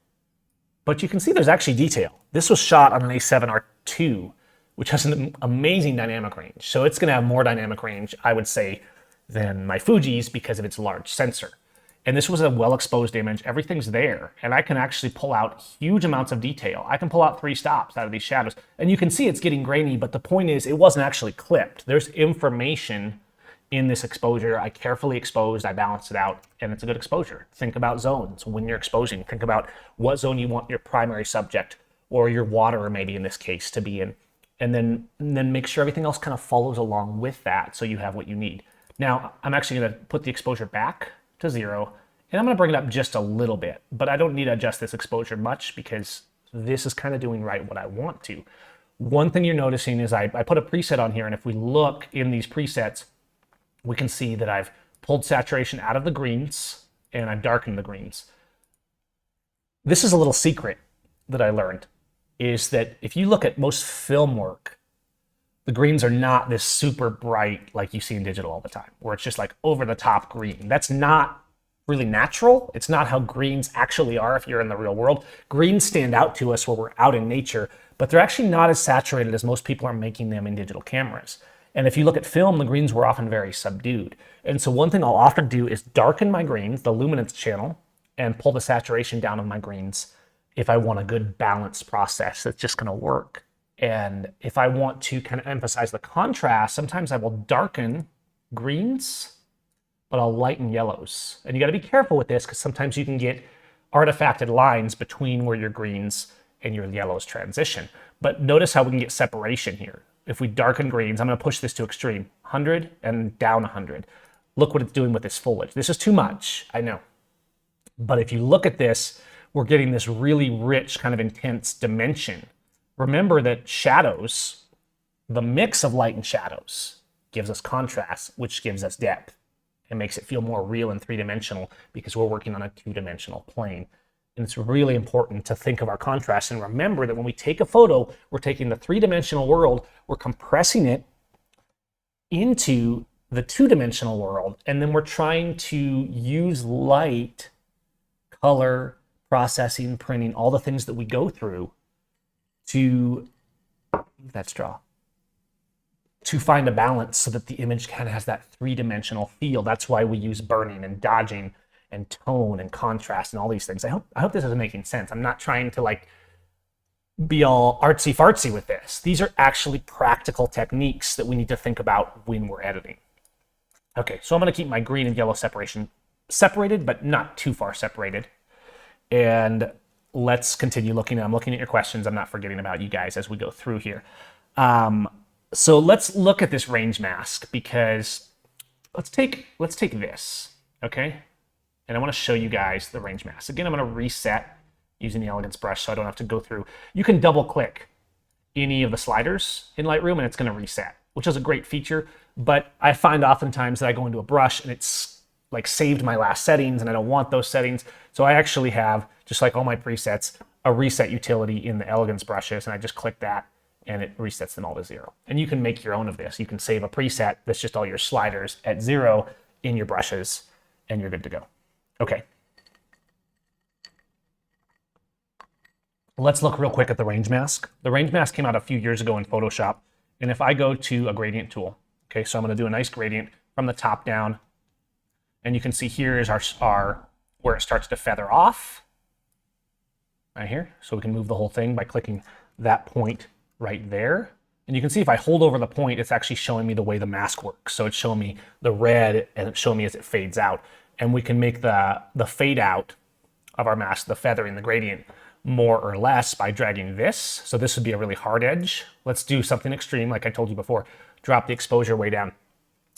but you can see there's actually detail. This was shot on an A7R2, which has an amazing dynamic range. So it's gonna have more dynamic range, I would say, than my Fuji's because of its large sensor. And this was a well-exposed image. Everything's there. And I can actually pull out huge amounts of detail. I can pull out 3 stops out of these shadows. And you can see it's getting grainy, but the point is it wasn't actually clipped. There's information in this exposure. I carefully exposed, I balanced it out, and it's a good exposure. Think about zones when you're exposing. Think about what zone you want your primary subject or your water, maybe in this case, to be in. And then make sure everything else kind of follows along with that so you have what you need. Now, I'm actually going to put the exposure back to 0, and I'm going to bring it up just a little bit, but I don't need to adjust this exposure much because this is kind of doing right what I want to. One thing you're noticing is I put a preset on here, and if we look in these presets, we can see that I've pulled saturation out of the greens and I've darkened the greens. This is a little secret that I learned, is that if you look at most film work, the greens are not this super bright like you see in digital all the time, where it's just like over the top green. That's not really natural. It's not how greens actually are if you're in the real world. Greens stand out to us where we're out in nature, but they're actually not as saturated as most people are making them in digital cameras. And if you look at film, the greens were often very subdued. And so one thing I'll often do is darken my greens, the luminance channel, and pull the saturation down of my greens if I want a good balanced process that's just gonna work. And if I want to kind of emphasize the contrast, sometimes I will darken greens, but I'll lighten yellows. And you got to be careful with this because sometimes you can get artifacted lines between where your greens and your yellows transition. But notice how we can get separation here. If we darken greens, I'm going to push this to extreme, 100 and down 100. Look what it's doing with this foliage. This is too much, I know. But if you look at this, we're getting this really rich kind of intense dimension. Remember that shadows, the mix of light and shadows, gives us contrast, which gives us depth. It makes it feel more real and 3-dimensional because we're working on a 2-dimensional plane. And it's really important to think of our contrast and remember that when we take a photo, we're taking the 3-dimensional world, we're compressing it into the 2-dimensional world, and then we're trying to use light, color, processing, printing, all the things that we go through to find a balance so that the image kind of has that 3-dimensional feel. That's why we use burning and dodging and tone and contrast and all these things. I hope this is making sense. I'm not trying to like be all artsy fartsy with this. These are actually practical techniques that we need to think about when we're editing. Okay, so I'm going to keep my green and yellow separation separated, but not too far separated. And let's continue looking. I'm looking at your questions. I'm not forgetting about you guys as we go through here. So let's look at this range mask, because let's take this, okay? And I want to show you guys the range mask. Again, I'm going to reset using the elegance brush so I don't have to go through. You can double click any of the sliders in Lightroom and it's going to reset, which is a great feature. But I find oftentimes that I go into a brush and it's like saved my last settings and I don't want those settings. So I actually have, just like all my presets, a reset utility in the elegance brushes, and I just click that and it resets them all to 0. And you can make your own of this. You can save a preset that's just all your sliders at 0 in your brushes and you're good to go. Okay. Let's look real quick at the range mask. The range mask came out a few years ago in Photoshop. And if I go to a gradient tool, okay, so I'm going to do a nice gradient from the top down. And you can see here is our where it starts to feather off right here. So we can move the whole thing by clicking that point right there. And you can see if I hold over the point, it's actually showing me the way the mask works. So it's showing me the red and it's showing me as it fades out. And we can make the fade out of our mask, the feathering, the gradient, more or less by dragging this. So this would be a really hard edge. Let's do something extreme, like I told you before. Drop the exposure way down.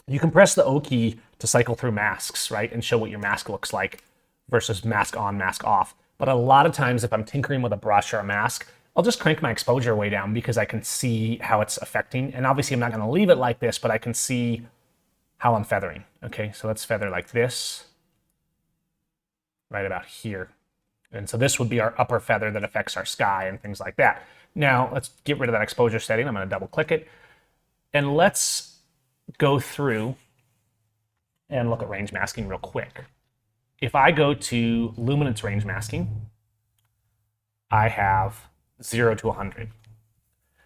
You can press the O key to cycle through masks, right, and show what your mask looks like versus mask on, mask off. But a lot of times if I'm tinkering with a brush or a mask, I'll just crank my exposure way down because I can see how it's affecting. And obviously I'm not going to leave it like this, but I can see how I'm feathering. Okay, so let's feather like this, right about here. And so this would be our upper feather that affects our sky and things like that. Now let's get rid of that exposure setting. I'm going to double click it. And let's go through and look at range masking real quick. If I go to luminance range masking, I have 0 to 100.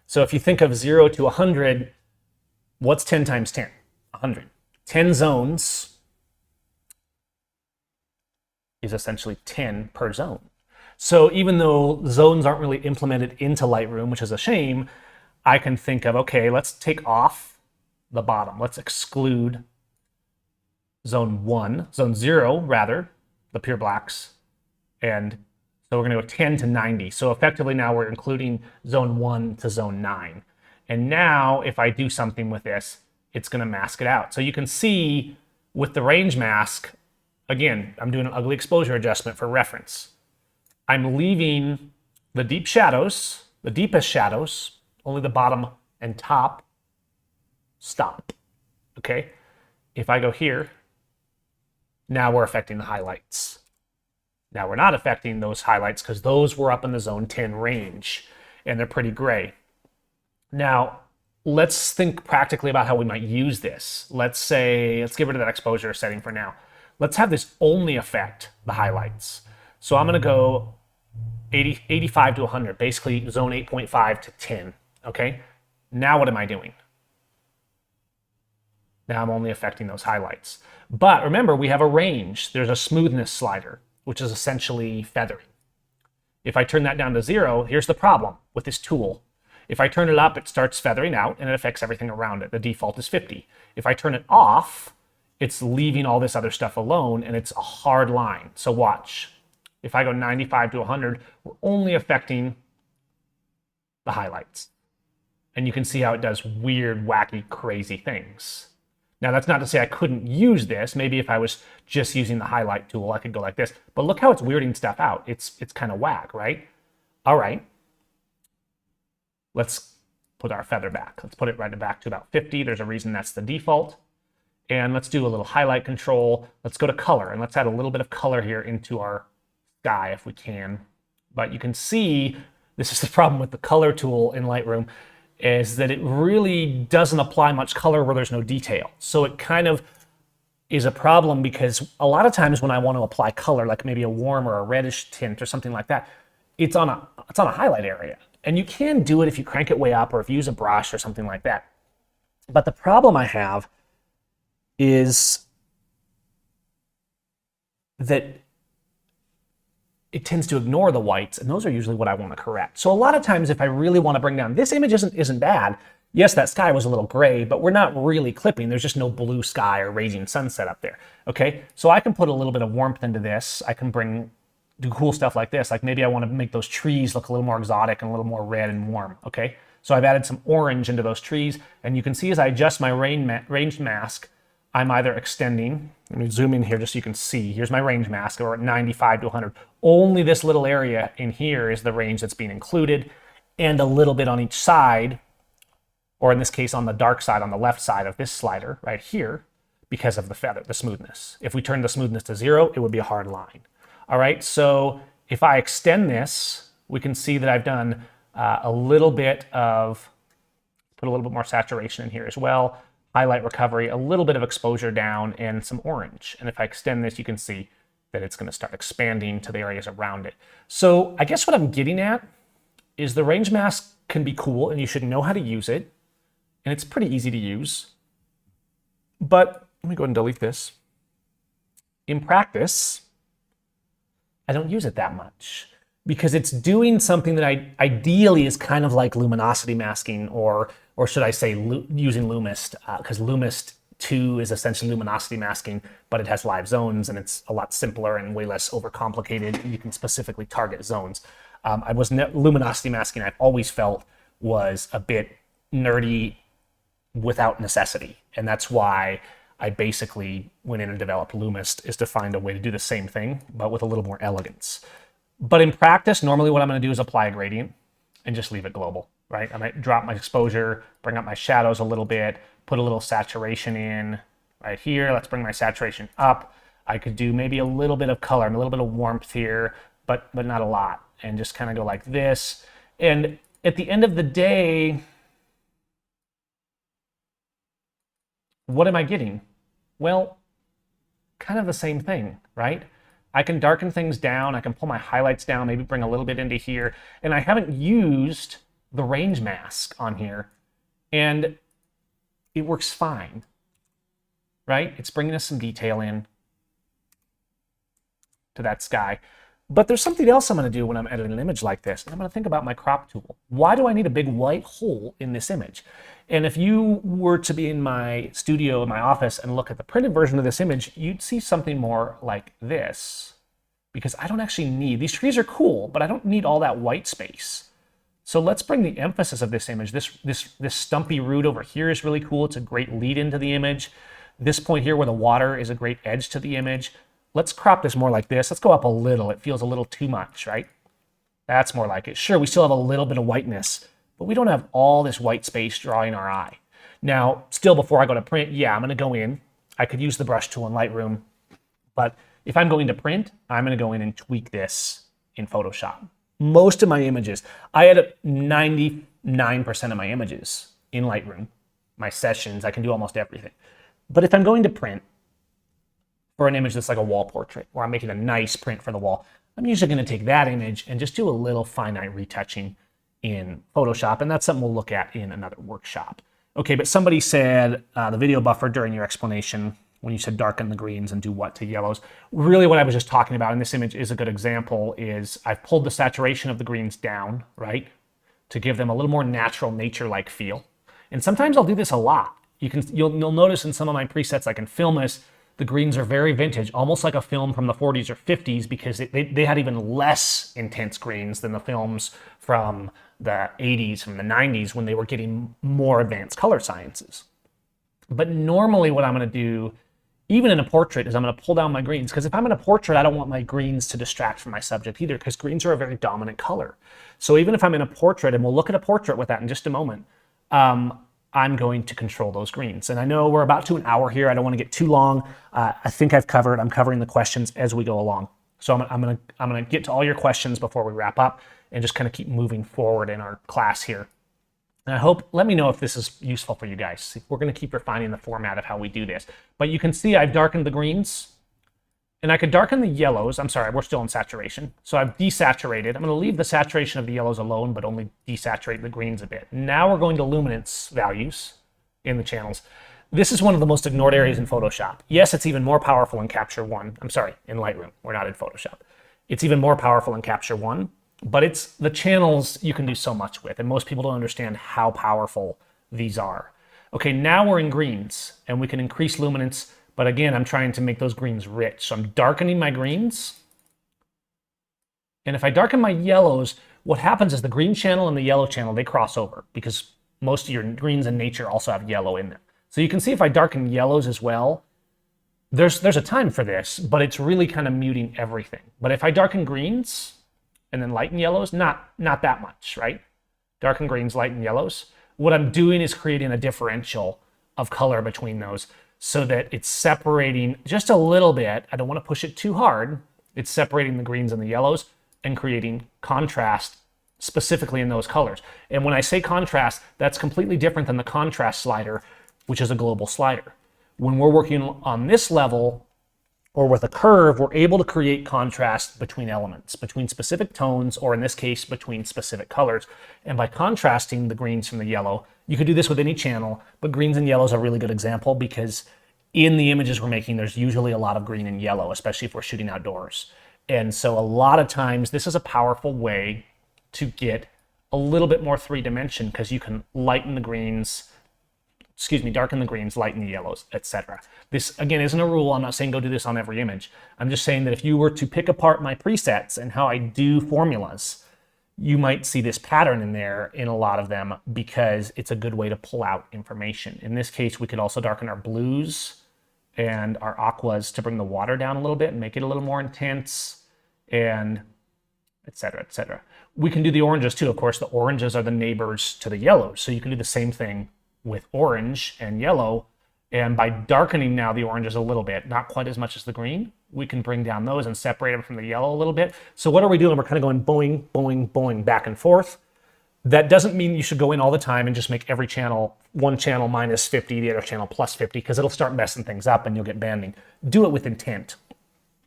So if you think of 0 to 100, what's 10 times 10? 100. 10 zones is essentially 10 per zone. So even though zones aren't really implemented into Lightroom, which is a shame, I can think of, okay, let's take off the bottom. Let's exclude zone 0 rather, the pure blacks. And so we're gonna go 10 to 90. So effectively now we're including zone 1 to zone 9. And now if I do something with this, it's gonna mask it out. So you can see with the range mask, again, I'm doing an ugly exposure adjustment for reference. I'm leaving the deep shadows, the deepest shadows, only the bottom and top stop, okay? If I go here, now we're affecting the highlights. Now we're not affecting those highlights because those were up in the zone 10 range and they're pretty gray. Now, let's think practically about how we might use this. Let's get rid of that exposure setting for now. Let's have this only affect the highlights. So I'm going to go 85 to 100, basically zone 8.5 to 10, okay? Now what am I doing? Now I'm only affecting those highlights. But remember, we have a range. There's a smoothness slider, which is essentially feathering. If I turn that down to 0, here's the problem with this tool. If I turn it up, it starts feathering out and it affects everything around it. The default is 50. If I turn it off, it's leaving all this other stuff alone and it's a hard line. So watch. If I go 95 to 100, we're only affecting the highlights. And you can see how it does weird, wacky, crazy things. Now, that's not to say I couldn't use this. Maybe if I was just using the highlight tool, I could go like this. But look how it's weirding stuff out. It's kind of whack, right? All right. Let's put our feather back. Let's put it right back to about 50. There's a reason that's the default. And let's do a little highlight control. Let's go to color, and let's add a little bit of color here into our sky if we can. But you can see, this is the problem with the color tool in Lightroom, is that it really doesn't apply much color where there's no detail. So it kind of is a problem because a lot of times when I want to apply color, like maybe a warm or a reddish tint or something like that, it's on a highlight area. And you can do it if you crank it way up or if you use a brush or something like that. But the problem I have is that it tends to ignore the whites, and those are usually what I want to correct. So a lot of times if I really want to bring down, this image isn't bad, Yes, that sky was a little gray, but we're not really clipping. There's just no blue sky or raging sunset up there. Okay, so I can put a little bit of warmth into this. I can do cool stuff like this. Like maybe I want to make those trees look a little more exotic and a little more red and warm. Okay, so I've added some orange into those trees, and you can see as I adjust my range mask, I'm either extending. Let me zoom in here just so you can see. Here's my range mask, or at 95 to 100. Only this little area in here is the range that's being included, and a little bit on each side, or in this case on the dark side, on the left side of this slider right here, because of the feather, the smoothness. If we turn the smoothness to 0, it would be a hard line. All right, so if I extend this, we can see that I've done a little bit of, put a little bit more saturation in here as well, highlight recovery, a little bit of exposure down, and some orange. And if I extend this, you can see that it's going to start expanding to the areas around it. So I guess what I'm getting at is the range mask can be cool, and you should know how to use it. And it's pretty easy to use. But let me go ahead and delete this. In practice, I don't use it that much because it's doing something that ideally is kind of like luminosity masking, or should I say using Lumist, because Lumist 2 is essentially luminosity masking, but it has live zones, and it's a lot simpler and way less overcomplicated. You can specifically target zones. Luminosity masking, I've always felt, was a bit nerdy without necessity. And that's why I basically went in and developed Lumist, is to find a way to do the same thing, but with a little more elegance. But in practice, normally what I'm going to do is apply a gradient and just leave it global, right? I might drop my exposure, bring up my shadows a little bit, put a little saturation in right here. Let's bring my saturation up. I could do maybe a little bit of color and a little bit of warmth here, but not a lot. And just kind of go like this. And at the end of the day, what am I getting? Well, kind of the same thing, right? I can darken things down. I can pull my highlights down, maybe bring a little bit into here. And I haven't used the range mask on here. And it works fine, right? It's bringing us some detail in to that sky. But there's something else I'm going to do when I'm editing an image like this. I'm going to think about my crop tool. Why do I need a big white hole in this image? And if you were to be in my studio, in my office, and look at the printed version of this image, you'd see something more like this. Because I don't actually need, these trees are cool, but I don't need all that white space. So let's bring the emphasis of this image. This stumpy root over here is really cool. It's a great lead into the image. This point here where the water is a great edge to the image. Let's crop this more like this. Let's go up a little. It feels a little too much, right? That's more like it. Sure, we still have a little bit of whiteness, but we don't have all this white space drawing our eye. Now, still before I go to print, yeah, I'm going to go in. I could use the brush tool in Lightroom, but if I'm going to print, I'm going to go in and tweak this in Photoshop. Most of my images, I edit 99% of my images in Lightroom. My sessions, I can do almost everything. But if I'm going to print for an image that's like a wall portrait, or I'm making a nice print for the wall, I'm usually going to take that image and just do a little finite retouching in Photoshop, and that's something we'll look at in another workshop. Okay, but somebody said the video buffer during your explanation when you said darken the greens and do what to yellows. Really what I was just talking about in this image is a good example is I've pulled the saturation of the greens down, right, to give them a little more natural nature-like feel. And sometimes I'll do this a lot. You'll notice in some of my presets I can film this. The greens are very vintage, almost like a film from the 40s or 50s, because they had even less intense greens than the films from the 80s, from the 90s, when they were getting more advanced color sciences. But normally what I'm going to do, even in a portrait, is I'm going to pull down my greens, because if I'm in a portrait, I don't want my greens to distract from my subject either, because greens are a very dominant color. So even if I'm in a portrait, and we'll look at a portrait with that in just a moment, I'm going to control those greens. And I know we're about to an hour here. I don't want to get too long. I think I'm covering the questions as we go along. So I'm gonna get to all your questions before we wrap up and just kind of keep moving forward in our class here. And I hope, let me know if this is useful for you guys. We're gonna keep refining the format of how we do this. But you can see I've darkened the greens, and I could darken the yellows. I'm sorry, we're still in saturation. So I've desaturated. I'm going to leave the saturation of the yellows alone, but only desaturate the greens a bit. Now we're going to luminance values in the channels. This is one of the most ignored areas in Photoshop. Yes, it's even more powerful in Capture One. I'm sorry, in Lightroom. We're not in Photoshop. It's even more powerful in Capture One, but it's the channels you can do so much with, and most people don't understand how powerful these are. Okay, now we're in greens and we can increase luminance, but again, I'm trying to make those greens rich. So I'm darkening my greens. And if I darken my yellows, what happens is the green channel and the yellow channel, they cross over because most of your greens in nature also have yellow in them. So you can see if I darken yellows as well, there's a time for this, but it's really kind of muting everything. But if I darken greens and then lighten yellows, not that much, right? Darken greens, lighten yellows. What I'm doing is creating a differential of color between those so that it's separating just a little bit. I don't want to push it too hard. It's separating the greens and the yellows and creating contrast specifically in those colors. And when I say contrast, that's completely different than the contrast slider, which is a global slider. When we're working on this level or with a curve, we're able to create contrast between elements, between specific tones, or in this case, between specific colors. And by contrasting the greens from the yellow, you could do this with any channel, but greens and yellows are a really good example because in the images we're making, there's usually a lot of green and yellow, especially if we're shooting outdoors. And so a lot of times, this is a powerful way to get a little bit more three-dimension because you can lighten the greens, darken the greens, lighten the yellows, etc. This, again, isn't a rule. I'm not saying go do this on every image. I'm just saying that if you were to pick apart my presets and how I do formulas, you might see this pattern in there in a lot of them because it's a good way to pull out information. In this case, we could also darken our blues and our aquas to bring the water down a little bit and make it a little more intense, and et cetera, et cetera. We can do the oranges too. Of course, the oranges are the neighbors to the yellows. So you can do the same thing with orange and yellow. And by darkening now the oranges a little bit, not quite as much as the green, we can bring down those and separate them from the yellow a little bit. So what are we doing? We're kind of going boing, boing, boing, back and forth. That doesn't mean you should go in all the time and just make every channel, one channel minus 50, the other channel plus 50, because it'll start messing things up and you'll get banding. Do it with intent.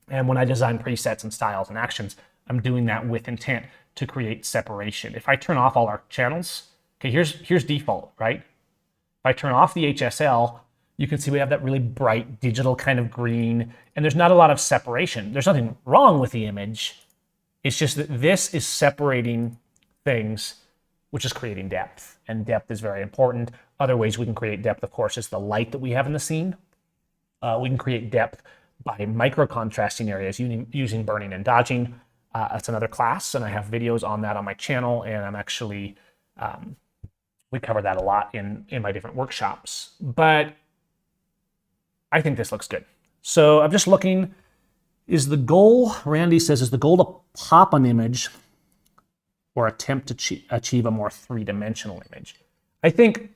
And when I design presets and styles and actions, I'm doing that with intent to create separation. If I turn off all our channels, okay, here's default, right? If I turn off the HSL, you can see we have that really bright digital kind of green, and there's not a lot of separation. There's nothing wrong with the image. It's just that this is separating things, which is creating depth, and depth is very important. Other ways we can create depth, of course, is the light that we have in the scene. We can create depth by micro-contrasting areas using burning and dodging. That's another class, and I have videos on that on my channel, and I'm actually, we cover that a lot in my different workshops. But I think this looks good. So I'm just looking, is the goal, Randy says, is the goal to pop an image or attempt to achieve a more three-dimensional image? I think,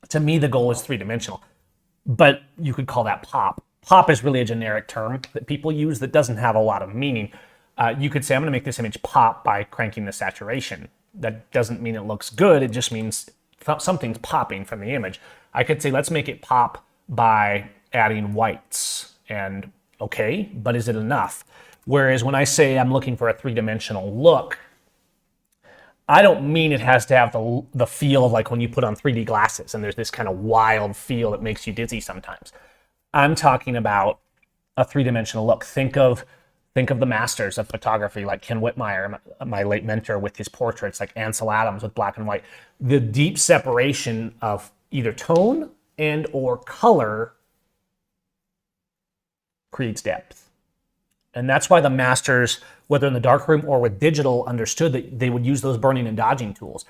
to me, the goal is three-dimensional, but you could call that pop. Pop is really a generic term that people use that doesn't have a lot of meaning. You could say, I'm gonna make this image pop by cranking the saturation. That doesn't mean it looks good, it just means something's popping from the image. I could say, let's make it pop by adding whites, and okay, but is it enough? Whereas when I say I'm looking for a three-dimensional look, I don't mean it has to have the feel of like when you put on 3D glasses and there's this kind of wild feel that makes you dizzy sometimes. I'm talking about a three-dimensional look. Think of the masters of photography like Ken Whitmire, my late mentor, with his portraits, like Ansel Adams with black and white. The deep separation of either tone and or color creates depth. And that's why the masters, whether in the darkroom or with digital, understood that they would use those burning and dodging tools.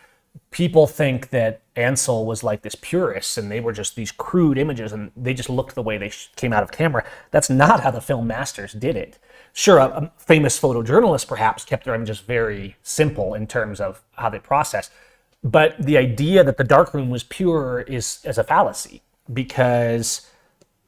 People think that Ansel was like this purist and they were just these crude images and they just looked the way they came out of camera. That's not how the film masters did it. Sure, a famous photojournalist perhaps kept their images very simple in terms of how they process. But the idea that the darkroom was pure is a fallacy, because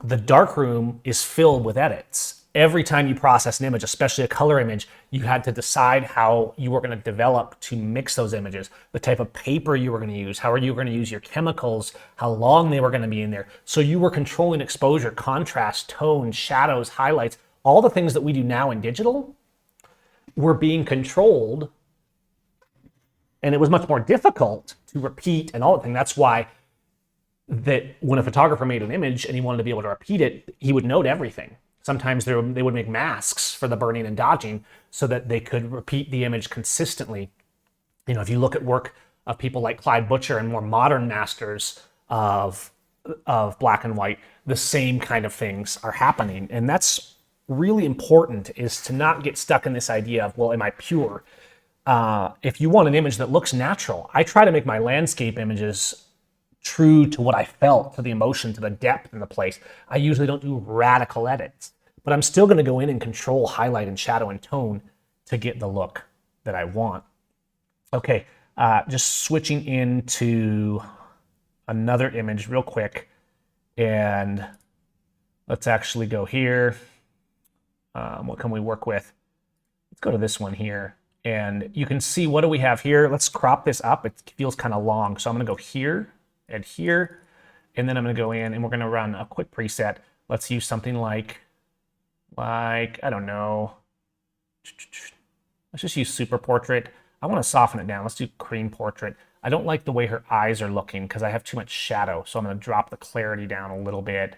the darkroom is filled with edits. Every time you process an image, especially a color image, you had to decide how you were going to develop to mix those images, the type of paper you were going to use, how you were going to use your chemicals, how long they were going to be in there. So you were controlling exposure, contrast, tone, shadows, highlights, all the things that we do now in digital were being controlled, and it was much more difficult to repeat and all that thing. That's why that when a photographer made an image and he wanted to be able to repeat it, he would note everything. Sometimes they would make masks for the burning and dodging so that they could repeat the image consistently. You know, if you look at work of people like Clyde Butcher and more modern masters of black and white, the same kind of things are happening. And that's really important, is to not get stuck in this idea of, well, am I pure? If you want an image that looks natural, I try to make my landscape images true to what I felt, to the emotion, to the depth in the place. I usually don't do radical edits, but I'm still going to go in and control highlight and shadow and tone to get the look that I want. Okay, just switching into another image real quick, and let's actually go here. What can we work with? Let's go to this one here, and you can see, what do we have here? Let's crop this up. It feels kind of long, so I'm going to go here and here, and then I'm going to go in and we're going to run a quick preset. Let's use something like I don't know. Let's just use super portrait. I want to soften it down. Let's do cream portrait. I don't like the way her eyes are looking because I have too much shadow, so I'm going to drop the clarity down a little bit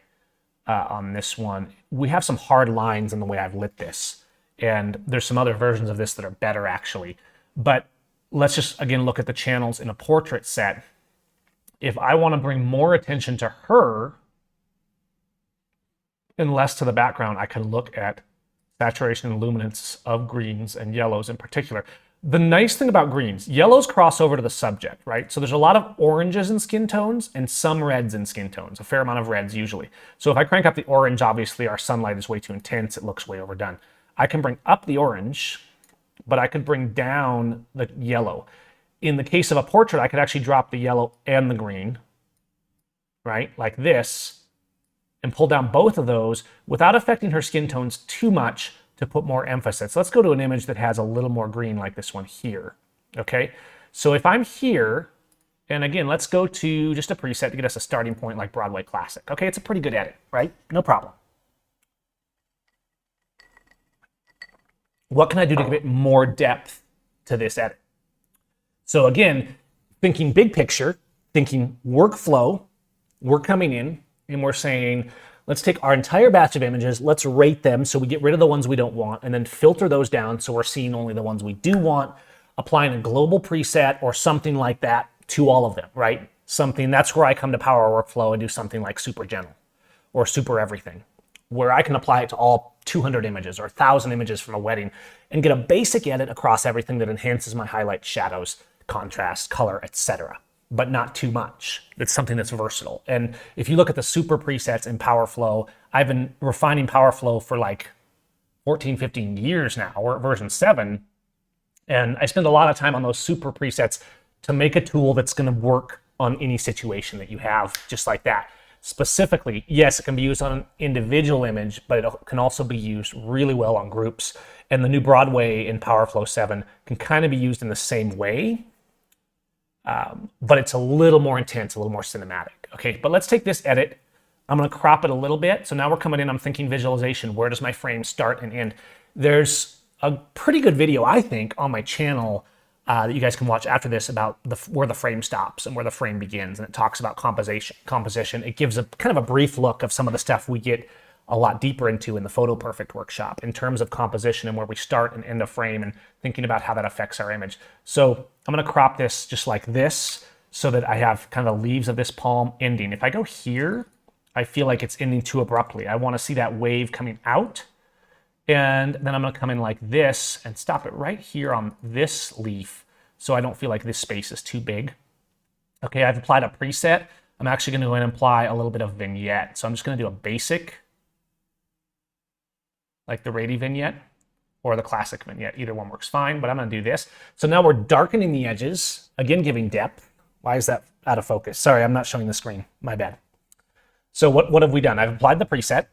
on this one. We have some hard lines in the way I've lit this, and there's some other versions of this that are better actually. But let's just again look at the channels in a portrait set. If I want to bring more attention to her and less to the background, I can look at saturation and luminance of greens and yellows in particular. The nice thing about greens, yellows cross over to the subject, right? So there's a lot of oranges in skin tones and some reds in skin tones, a fair amount of reds usually. So if I crank up the orange, obviously our sunlight is way too intense. It looks way overdone. I can bring up the orange, but I could bring down the yellow. In the case of a portrait, I could actually drop the yellow and the green, right? Like this, and pull down both of those without affecting her skin tones too much to put more emphasis. Let's go to an image that has a little more green like this one here, okay? So if I'm here, and again, let's go to just a preset to get us a starting point like Broadway Classic. Okay, it's a pretty good edit, right? No problem. What can I do to give it more depth to this edit? So again, thinking big picture, thinking workflow, we're coming in and we're saying, let's take our entire batch of images, let's rate them so we get rid of the ones we don't want, and then filter those down so we're seeing only the ones we do want, applying a global preset or something like that to all of them, right? That's where I come to Power Workflow and do something like Super Gentle or Super Everything, where I can apply it to all 200 images or 1,000 images from a wedding and get a basic edit across everything that enhances my highlight, shadows, contrast, color, etc., but not too much. It's something that's versatile. And if you look at the super presets in PowerFlow, I've been refining PowerFlow for like 14, 15 years now. We're at version 7. And I spend a lot of time on those super presets to make a tool that's going to work on any situation that you have, just like that. Specifically, yes, it can be used on an individual image, but it can also be used really well on groups. And the new Broadway in PowerFlow 7 can kind of be used in the same way. But it's a little more intense, a little more cinematic. Okay, but let's take this edit. I'm going to crop it a little bit. So now we're coming in, I'm thinking visualization. Where does my frame start and end? There's a pretty good video, I think, on my channel that you guys can watch after this about where the frame stops and where the frame begins. And it talks about composition. It gives a kind of a brief look of some of the stuff we get a lot deeper into in the Photo Perfect workshop in terms of composition and where we start and end a frame and thinking about how that affects our image. So I'm going to crop this just like this so that I have kind of the leaves of this palm ending. If I go here, I feel like it's ending too abruptly. I want to see that wave coming out. And then I'm going to come in like this and stop it right here on this leaf so I don't feel like this space is too big. Okay, I've applied a preset. I'm actually going to go in and apply a little bit of vignette. So I'm just going to do a basic, like the Rady vignette or the classic vignette. Either one works fine, but I'm going to do this. So now we're darkening the edges, again giving depth. Why is that out of focus? Sorry, I'm not showing the screen. My bad. So what have we done? I've applied the preset,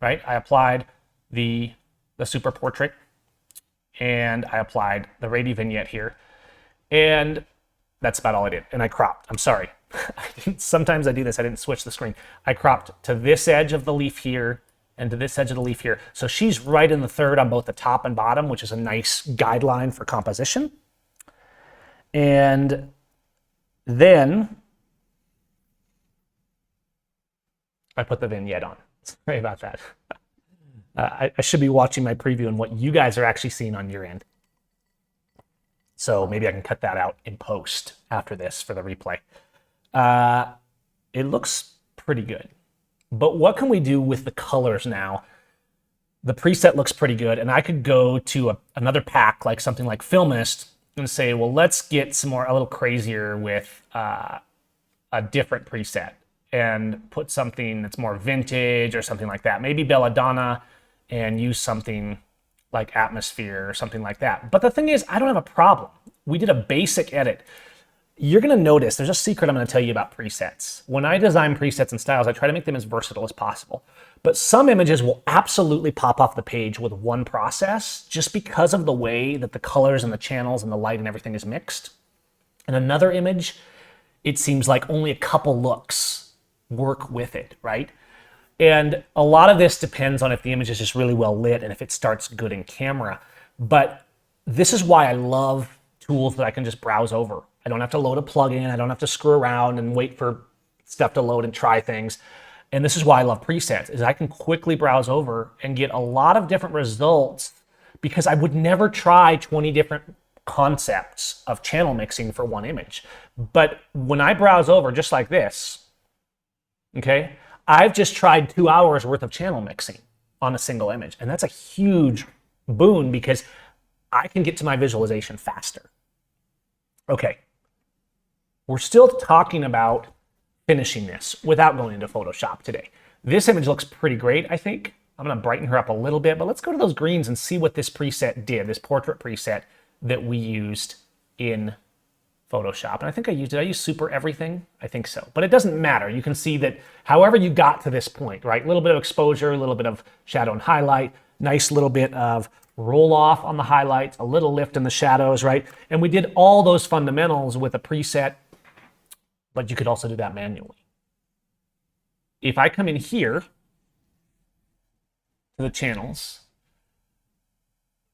right? I applied the super portrait, and I applied the Rady vignette here, and that's about all I did. And I cropped. I'm sorry. Sometimes I do this. I didn't switch the screen. I cropped to this edge of the leaf here and to this edge of the leaf here. So she's right in the third on both the top and bottom, which is a nice guideline for composition. And then I put the vignette on. Sorry about that. I should be watching my preview and what you guys are actually seeing on your end. So maybe I can cut that out in post after this for the replay. It looks pretty good. But what can we do with the colors now? The preset looks pretty good, and I could go to another pack, like something like Filmist, and say, well, let's get a little crazier with a different preset and put something that's more vintage or something like that. Maybe Belladonna, and use something like Atmosphere or something like that. But the thing is, I don't have a problem. We did a basic edit. You're going to notice, there's a secret I'm going to tell you about presets. When I design presets and styles, I try to make them as versatile as possible. But some images will absolutely pop off the page with one process just because of the way that the colors and the channels and the light and everything is mixed. And another image, it seems like only a couple looks work with it, right? And a lot of this depends on if the image is just really well lit and if it starts good in camera. But this is why I love tools that I can just browse over. I don't have to load a plugin. I don't have to screw around and wait for stuff to load and try things. And this is why I love presets, is I can quickly browse over and get a lot of different results because I would never try 20 different concepts of channel mixing for one image. But when I browse over just like this, okay, I've just tried 2 hours worth of channel mixing on a single image. And that's a huge boon because I can get to my visualization faster. Okay. We're still talking about finishing this without going into Photoshop today. This image looks pretty great, I think. I'm going to brighten her up a little bit, but let's go to those greens and see what this preset did, this portrait preset that we used in Photoshop. And I think did I use super everything? I think so, but it doesn't matter. You can see that however you got to this point, right? A little bit of exposure, a little bit of shadow and highlight, nice little bit of roll off on the highlights, a little lift in the shadows, right? And we did all those fundamentals with a preset, but you could also do that manually. If I come in here to the channels,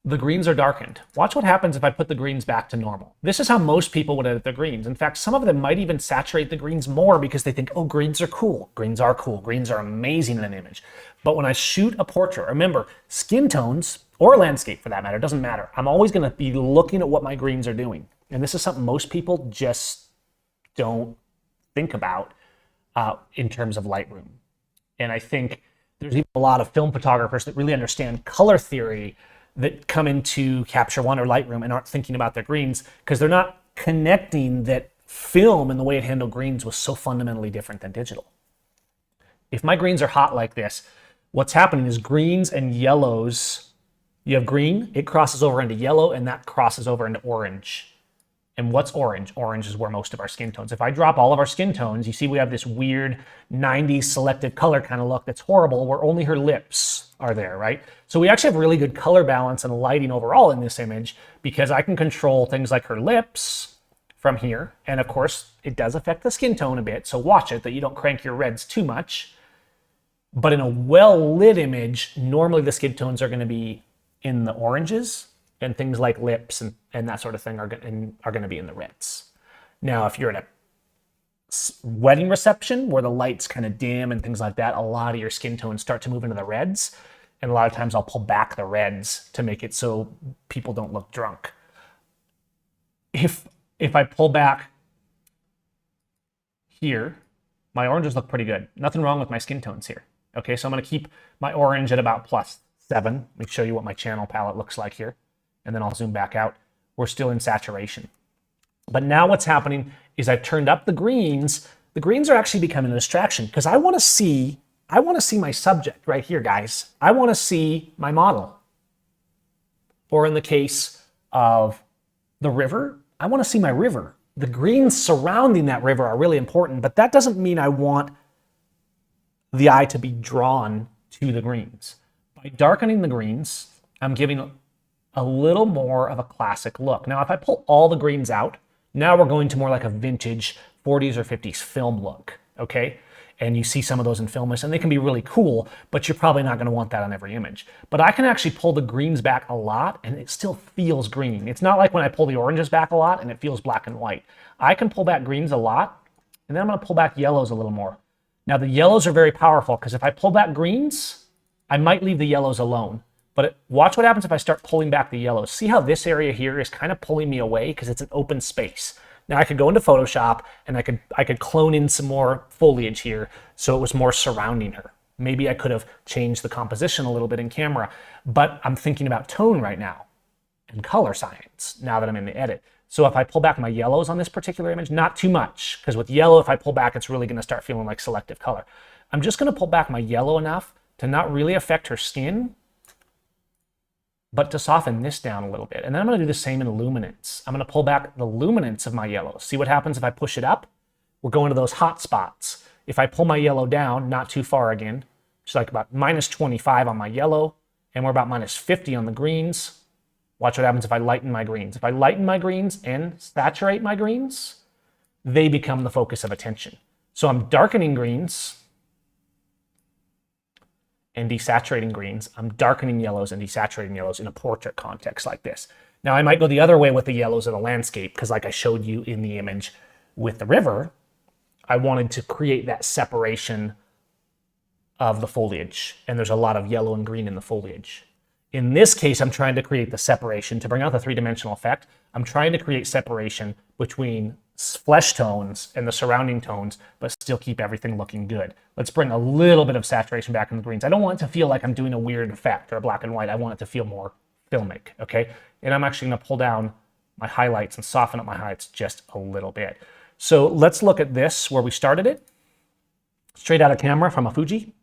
the greens are darkened. Watch what happens if I put the greens back to normal. This is how most people would edit their greens. In fact, some of them might even saturate the greens more because they think, oh, greens are cool. Greens are cool. Greens are amazing in an image. But when I shoot a portrait, remember, skin tones, or landscape for that matter, doesn't matter. I'm always going to be looking at what my greens are doing. And this is something most people just don't think about in terms of Lightroom. And I think there's even a lot of film photographers that really understand color theory that come into Capture One or Lightroom and aren't thinking about their greens because they're not connecting that film and the way it handled greens was so fundamentally different than digital. If my greens are hot like this, what's happening is greens and yellows, you have green, it crosses over into yellow, and that crosses over into orange. And what's orange? Orange is where most of our skin tones. If I drop all of our skin tones, you see we have this weird 90s selective color kind of look that's horrible where only her lips are there, right? So we actually have really good color balance and lighting overall in this image because I can control things like her lips from here. And of course, it does affect the skin tone a bit. So watch it that you don't crank your reds too much. But in a well-lit image, normally the skin tones are going to be in the oranges, and things like lips and that sort of thing are going to be in the reds. Now, if you're at a wedding reception where the light's kind of dim and things like that, a lot of your skin tones start to move into the reds. And a lot of times I'll pull back the reds to make it so people don't look drunk. If I pull back here, my oranges look pretty good. Nothing wrong with my skin tones here. Okay, so I'm going to keep my orange at about +7. Let me show you what my channel palette looks like here. And then I'll zoom back out. We're still in saturation. But now what's happening is I've turned up the greens. The greens are actually becoming a distraction because I want to see my subject right here, guys. I want to see my model. Or in the case of the river, I want to see my river. The greens surrounding that river are really important, but that doesn't mean I want the eye to be drawn to the greens. By darkening the greens, I'm giving a little more of a classic look. Now, if I pull all the greens out, now we're going to more like a vintage 40s or 50s film look, okay? And you see some of those in Filmist, and they can be really cool, but you're probably not gonna want that on every image. But I can actually pull the greens back a lot, and it still feels green. It's not like when I pull the oranges back a lot, and it feels black and white. I can pull back greens a lot, and then I'm gonna pull back yellows a little more. Now, the yellows are very powerful, because if I pull back greens, I might leave the yellows alone. But watch what happens if I start pulling back the yellows. See how this area here is kind of pulling me away because it's an open space. Now I could go into Photoshop and I could clone in some more foliage here so it was more surrounding her. Maybe I could have changed the composition a little bit in camera, but I'm thinking about tone right now and color science now that I'm in the edit. So if I pull back my yellows on this particular image, not too much, because with yellow, if I pull back, it's really going to start feeling like selective color. I'm just going to pull back my yellow enough to not really affect her skin, but to soften this down a little bit. And then I'm going to do the same in the luminance. I'm going to pull back the luminance of my yellow. See what happens if I push it up? We're going to those hot spots. If I pull my yellow down, not too far again, it's like about -25 on my yellow, and we're about -50 on the greens. Watch what happens if I lighten my greens. If I lighten my greens and saturate my greens, they become the focus of attention. So I'm darkening greens and desaturating greens. I'm darkening yellows and desaturating yellows in a portrait context like this. Now I might go the other way with the yellows in a landscape because like I showed you in the image with the river, I wanted to create that separation of the foliage. And there's a lot of yellow and green in the foliage. In this case, I'm trying to create the separation to bring out the three-dimensional effect. I'm trying to create separation between flesh tones and the surrounding tones, but still keep everything looking good. Let's bring a little bit of saturation back in the greens. I don't want it to feel like I'm doing a weird effect or a black and white. I want it to feel more filmic, okay? And I'm actually gonna pull down my highlights and soften up my highlights just a little bit. So let's look at this where we started it, straight out of camera from a Fuji,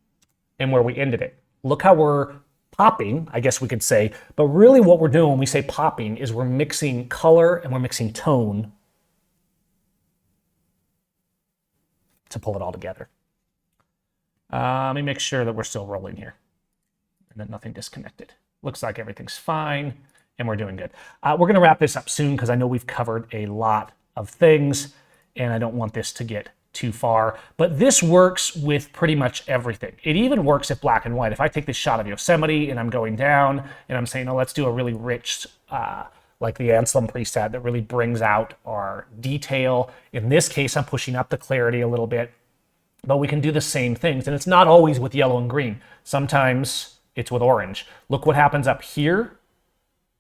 and where we ended it. Look how we're popping, I guess we could say, but really what we're doing when we say popping is we're mixing color and we're mixing tone to pull it all together. Let me make sure that we're still rolling here and that nothing disconnected. Looks like everything's fine and we're doing good. We're gonna wrap this up soon because I know we've covered a lot of things and I don't want this to get too far, but this works with pretty much everything. It even works if black and white. If I take this shot of Yosemite and I'm going down and I'm saying, oh, let's do a really rich, like the Anselm preset that really brings out our detail. In this case, I'm pushing up the clarity a little bit, but we can do the same things. And it's not always with yellow and green. Sometimes it's with orange. Look what happens up here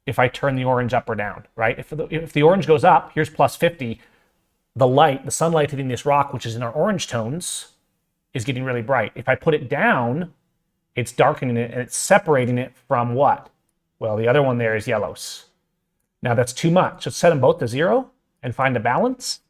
if I turn the orange up or down, right? If the orange goes up, here's +50, the sunlight hitting this rock, which is in our orange tones, is getting really bright. If I put it down, it's darkening it and it's separating it from what? Well, the other one there is yellows. Now that's too much. Let's set them both to 0 and find a balance.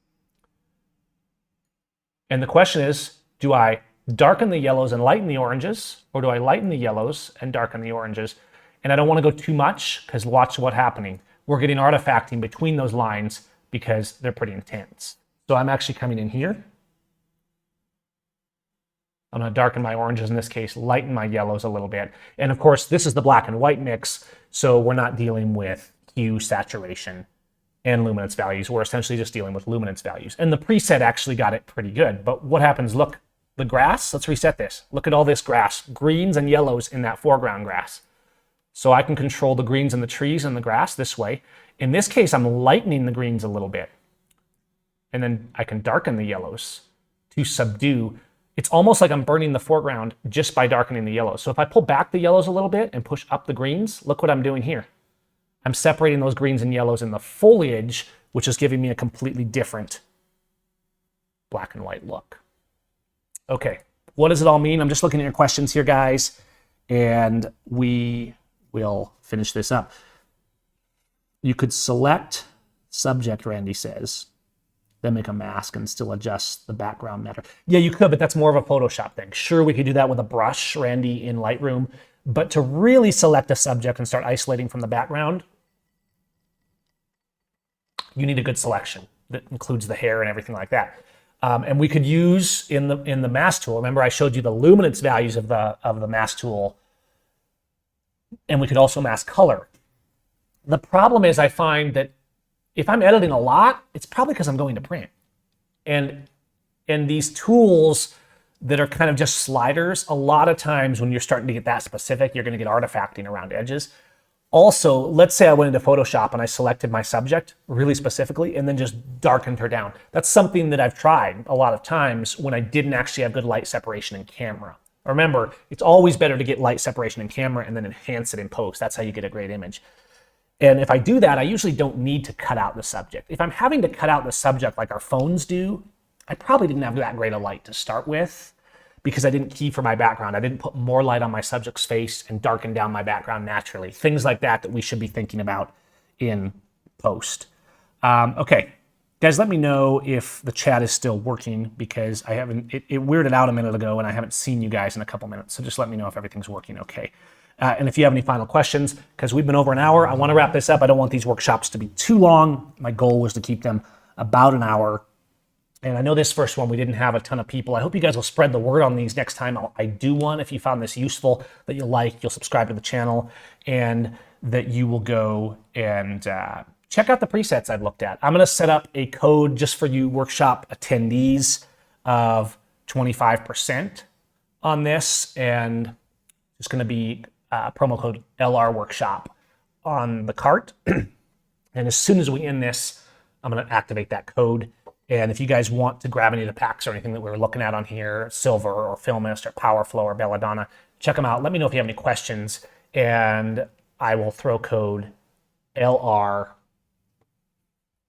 And the question is, do I darken the yellows and lighten the oranges, or do I lighten the yellows and darken the oranges? And I don't want to go too much because watch what's happening. We're getting artifacting between those lines because they're pretty intense. So I'm actually coming in here. I'm going to darken my oranges in this case, lighten my yellows a little bit. And of course, this is the black and white mix, so we're not dealing with hue, saturation, and luminance values. We're essentially just dealing with luminance values. And the preset actually got it pretty good. But what happens? Look, the grass, let's reset this. Look at all this grass, greens and yellows in that foreground grass. So I can control the greens and the trees and the grass this way. In this case, I'm lightening the greens a little bit. And then I can darken the yellows to subdue. It's almost like I'm burning the foreground just by darkening the yellows. So if I pull back the yellows a little bit and push up the greens, look what I'm doing here. I'm separating those greens and yellows in the foliage, which is giving me a completely different black and white look. Okay, what does it all mean? I'm just looking at your questions here, guys, and we will finish this up. You could select subject, Randy says, then make a mask and still adjust the background matter. Yeah, you could, but that's more of a Photoshop thing. Sure, we could do that with a brush, Randy, in Lightroom, but to really select a subject and start isolating from the background, you need a good selection that includes the hair and everything like that. And we could use in the mask tool. Remember, I showed you the luminance values of the mask tool, and we could also mask color. The problem is I find that if I'm editing a lot, it's probably because I'm going to print. And these tools that are kind of just sliders, a lot of times when you're starting to get that specific, you're going to get artifacting around edges. Also, let's say I went into Photoshop and I selected my subject really specifically and then just darkened her down. That's something that I've tried a lot of times when I didn't actually have good light separation in camera. Remember, it's always better to get light separation in camera and then enhance it in post. That's how you get a great image. And if I do that, I usually don't need to cut out the subject. If I'm having to cut out the subject like our phones do, I probably didn't have that great a light to start with because I didn't key for my background. I didn't put more light on my subject's face and darken down my background naturally. Things like that we should be thinking about in post. Okay, guys, let me know if the chat is still working because I haven't, it weirded out a minute ago and I haven't seen you guys in a couple minutes. So just let me know if everything's working okay. And if you have any final questions, because we've been over an hour, I want to wrap this up. I don't want these workshops to be too long. My goal was to keep them about an hour. And I know this first one, we didn't have a ton of people. I hope you guys will spread the word on these next time I do one. If you found this useful, that you'll like, you'll subscribe to the channel, and that you will go and check out the presets I've looked at. I'm going to set up a code just for you workshop attendees of 25% on this, and it's going to be promo code LR Workshop on the cart. And as soon as we end this, I'm going to activate that code. And if you guys want to grab any of the packs or anything that we were looking at on here, Silver or Filmist or PowerFlow or Belladonna, check them out. Let me know if you have any questions, and I will throw code LR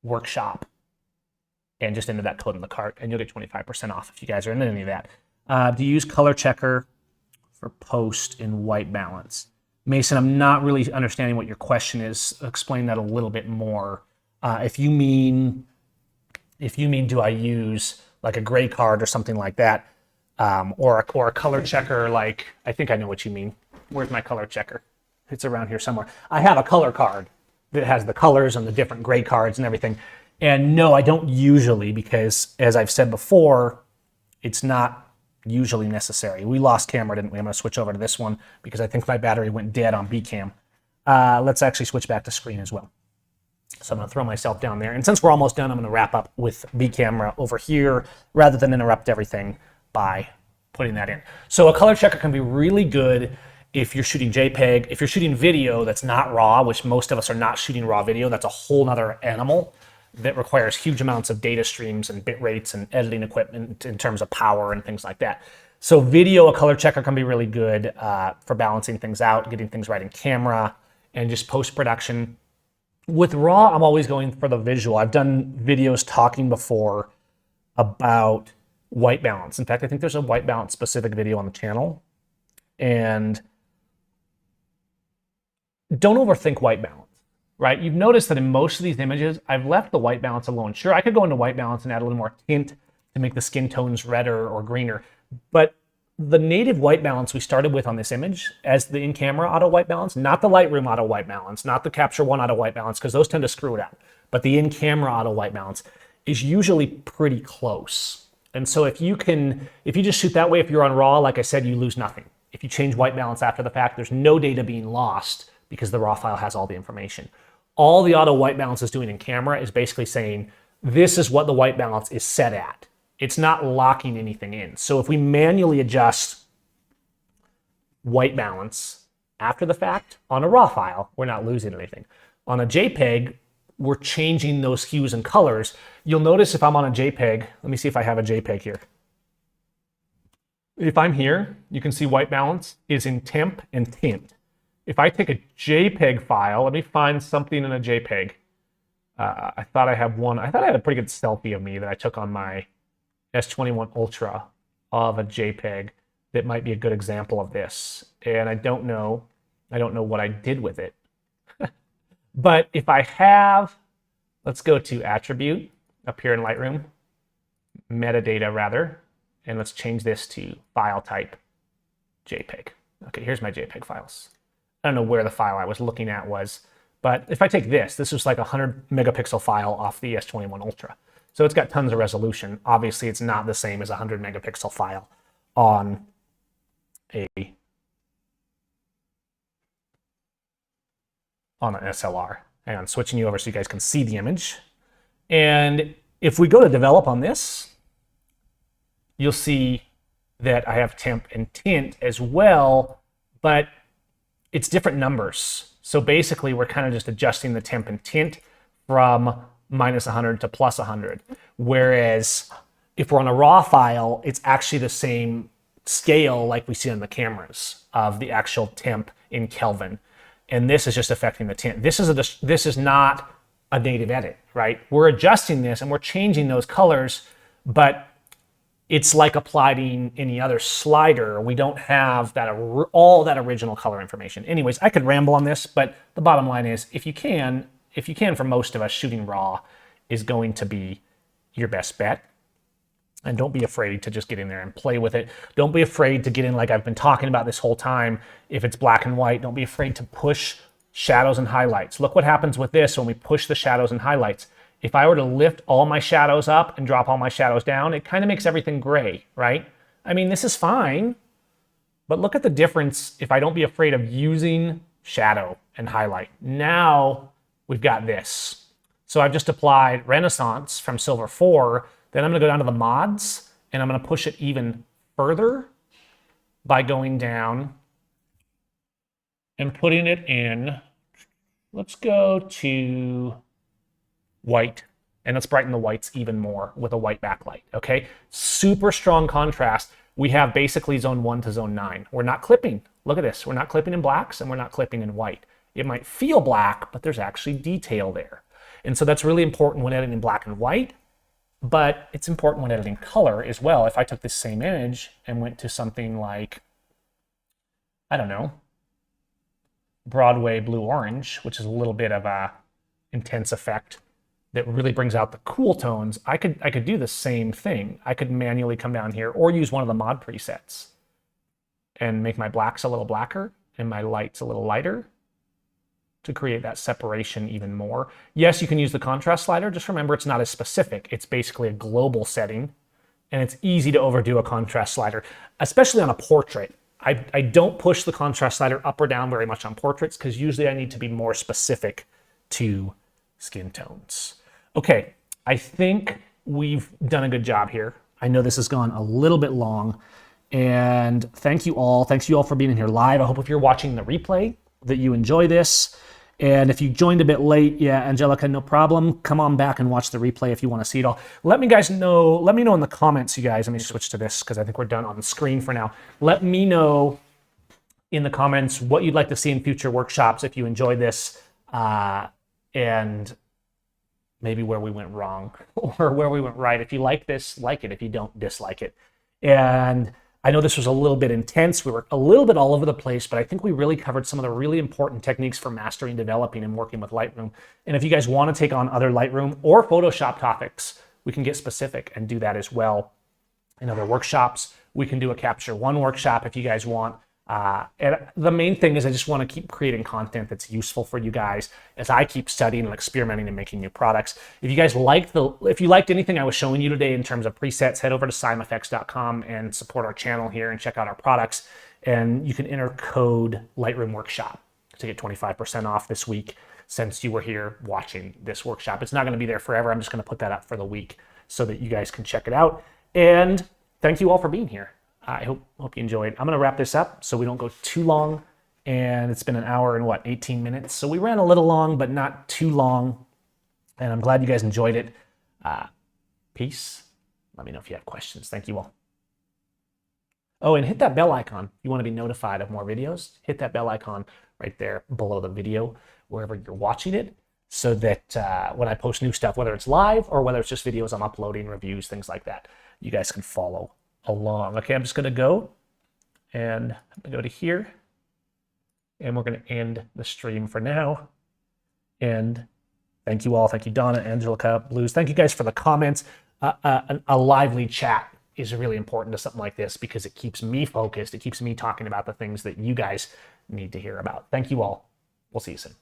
Workshop and just enter that code in the cart, and you'll get 25% off if you guys are into any of that. Do you use color checker for post in white balance? Mason, I'm not really understanding what your question is. Explain that a little bit more. If you mean do I use like a gray card or something like that, or a color checker, like, I think I know what you mean. Where's my color checker? It's around here somewhere. I have a color card that has the colors and the different gray cards and everything. And no, I don't usually, because as I've said before, it's not usually necessary. We lost camera, didn't we? I'm going to switch over to this one because I think my battery went dead on Bcam. Let's actually switch back to screen as well. So I'm going to throw myself down there. And since we're almost done, I'm going to wrap up with Bcamera over here rather than interrupt everything by putting that in. So a color checker can be really good if you're shooting JPEG. If you're shooting video that's not raw, which most of us are not shooting raw video, that's a whole nother animal that requires huge amounts of data streams and bit rates and editing equipment in terms of power and things like that. So video, a color checker can be really good for balancing things out, getting things right in camera, and just post-production. With raw, I'm always going for the visual. I've done videos talking before about white balance. In fact, I think there's a white balance specific video on the channel. And don't overthink white balance, right? You've noticed that in most of these images, I've left the white balance alone. Sure, I could go into white balance and add a little more tint to make the skin tones redder or greener, but the native white balance we started with on this image as the in-camera auto white balance, not the Lightroom auto white balance, not the Capture One auto white balance, because those tend to screw it up, but the in-camera auto white balance is usually pretty close. And so if you just shoot that way, if you're on RAW, like I said, you lose nothing. If you change white balance after the fact, there's no data being lost because the RAW file has all the information. All the auto white balance is doing in camera is basically saying, this is what the white balance is set at. It's not locking anything in. So if we manually adjust white balance after the fact on a RAW file, we're not losing anything. On a JPEG, we're changing those hues and colors. You'll notice if I'm on a JPEG, let me see if I have a JPEG here. If I'm here, you can see white balance is in temp and tint. If I take a JPEG file, let me find something in a JPEG. I thought I had a pretty good selfie of me that I took on my S21 Ultra of a JPEG that might be a good example of this. And I don't know what I did with it. But if I have, let's go to attribute up here in Lightroom, metadata rather, and let's change this to file type JPEG. Okay, here's my JPEG files. I don't know where the file I was looking at was, but if I take this was like a 100 megapixel file off the S21 Ultra. So it's got tons of resolution. Obviously, it's not the same as a 100 megapixel file on an SLR. Hang on, switching you over so you guys can see the image. And if we go to develop on this, you'll see that I have temp and tint as well, but it's different numbers. So basically, we're kind of just adjusting the temp and tint from minus 100 to plus 100. Whereas if we're on a RAW file, it's actually the same scale like we see on the cameras of the actual temp in Kelvin. And this is just affecting the tint. This is not a native edit, right? We're adjusting this and we're changing those colors, but it's like applying any other slider. We don't have that all that original color information. Anyways, I could ramble on this, but the bottom line is, if you can, for most of us, shooting raw is going to be your best bet. And don't be afraid to just get in there and play with it. Don't be afraid to get in, like I've been talking about this whole time. If it's black and white, don't be afraid to push shadows and highlights. Look what happens with this when we push the shadows and highlights. If I were to lift all my shadows up and drop all my shadows down, it kind of makes everything gray, right? I mean, this is fine, but look at the difference if I don't be afraid of using shadow and highlight. Now we've got this. So I've just applied Renaissance from Silver 4. Then I'm going to go down to the mods, and I'm going to push it even further by going down and putting it in. Let's go to white, and let's brighten the whites even more with a white backlight, okay? Super strong contrast. We have basically zone 1 to zone 9. We're not clipping. Look at this. We're not clipping in blacks, and we're not clipping in white. It might feel black, but there's actually detail there. And so that's really important when editing black and white. But it's important when editing color as well. If I took this same image and went to something like, I don't know, Broadway blue orange, which is a little bit of a intense effect that really brings out the cool tones, I could do the same thing. I could manually come down here or use one of the mod presets and make my blacks a little blacker and my lights a little lighter to create that separation even more. Yes, you can use the contrast slider. Just remember, it's not as specific. It's basically a global setting, and it's easy to overdo a contrast slider, especially on a portrait. I don't push the contrast slider up or down very much on portraits because usually I need to be more specific to skin tones. Okay, I think we've done a good job here. I know this has gone a little bit long, and thank you all. Thanks you all for being in here live. I hope if you're watching the replay that you enjoy this. And if you joined a bit late, yeah, Angelica, no problem. Come on back and watch the replay if you want to see it all. Let me know in the comments, you guys. Let me switch to this because I think we're done on the screen for now. Let me know in the comments what you'd like to see in future workshops if you enjoy this, and maybe where we went wrong or where we went right. If you like this, like it. If you don't, dislike it. And I know this was a little bit intense. We were a little bit all over the place, but I think we really covered some of the really important techniques for mastering, developing, and working with Lightroom. And if you guys want to take on other Lightroom or Photoshop topics, we can get specific and do that as well in other workshops. We can do a Capture One workshop if you guys want. And the main thing is I just want to keep creating content that's useful for you guys as I keep studying and experimenting and making new products. If you guys if you liked anything I was showing you today in terms of presets, head over to seimfx.com and support our channel here and check out our products. And you can enter code Lightroom Workshop to get 25% off this week since you were here watching this workshop. It's not going to be there forever. I'm just going to put that up for the week so that you guys can check it out. And thank you all for being here. I hope you enjoyed. I'm going to wrap this up so we don't go too long. And it's been an hour and 18 minutes. So we ran a little long, but not too long. And I'm glad you guys enjoyed it. Peace. Let me know if you have questions. Thank you all. Oh, and hit that bell icon. If you want to be notified of more videos, hit that bell icon right there below the video, wherever you're watching it, so that when I post new stuff, whether it's live or whether it's just videos I'm uploading, reviews, things like that, you guys can follow along. Okay, I'm just going to go and I'm going to go to here and we're going to end the stream for now. And thank you all. Thank you, Donna, Angelica, Blues. Thank you guys for the comments. A lively chat is really important to something like this because it keeps me focused. It keeps me talking about the things that you guys need to hear about. Thank you all. We'll see you soon.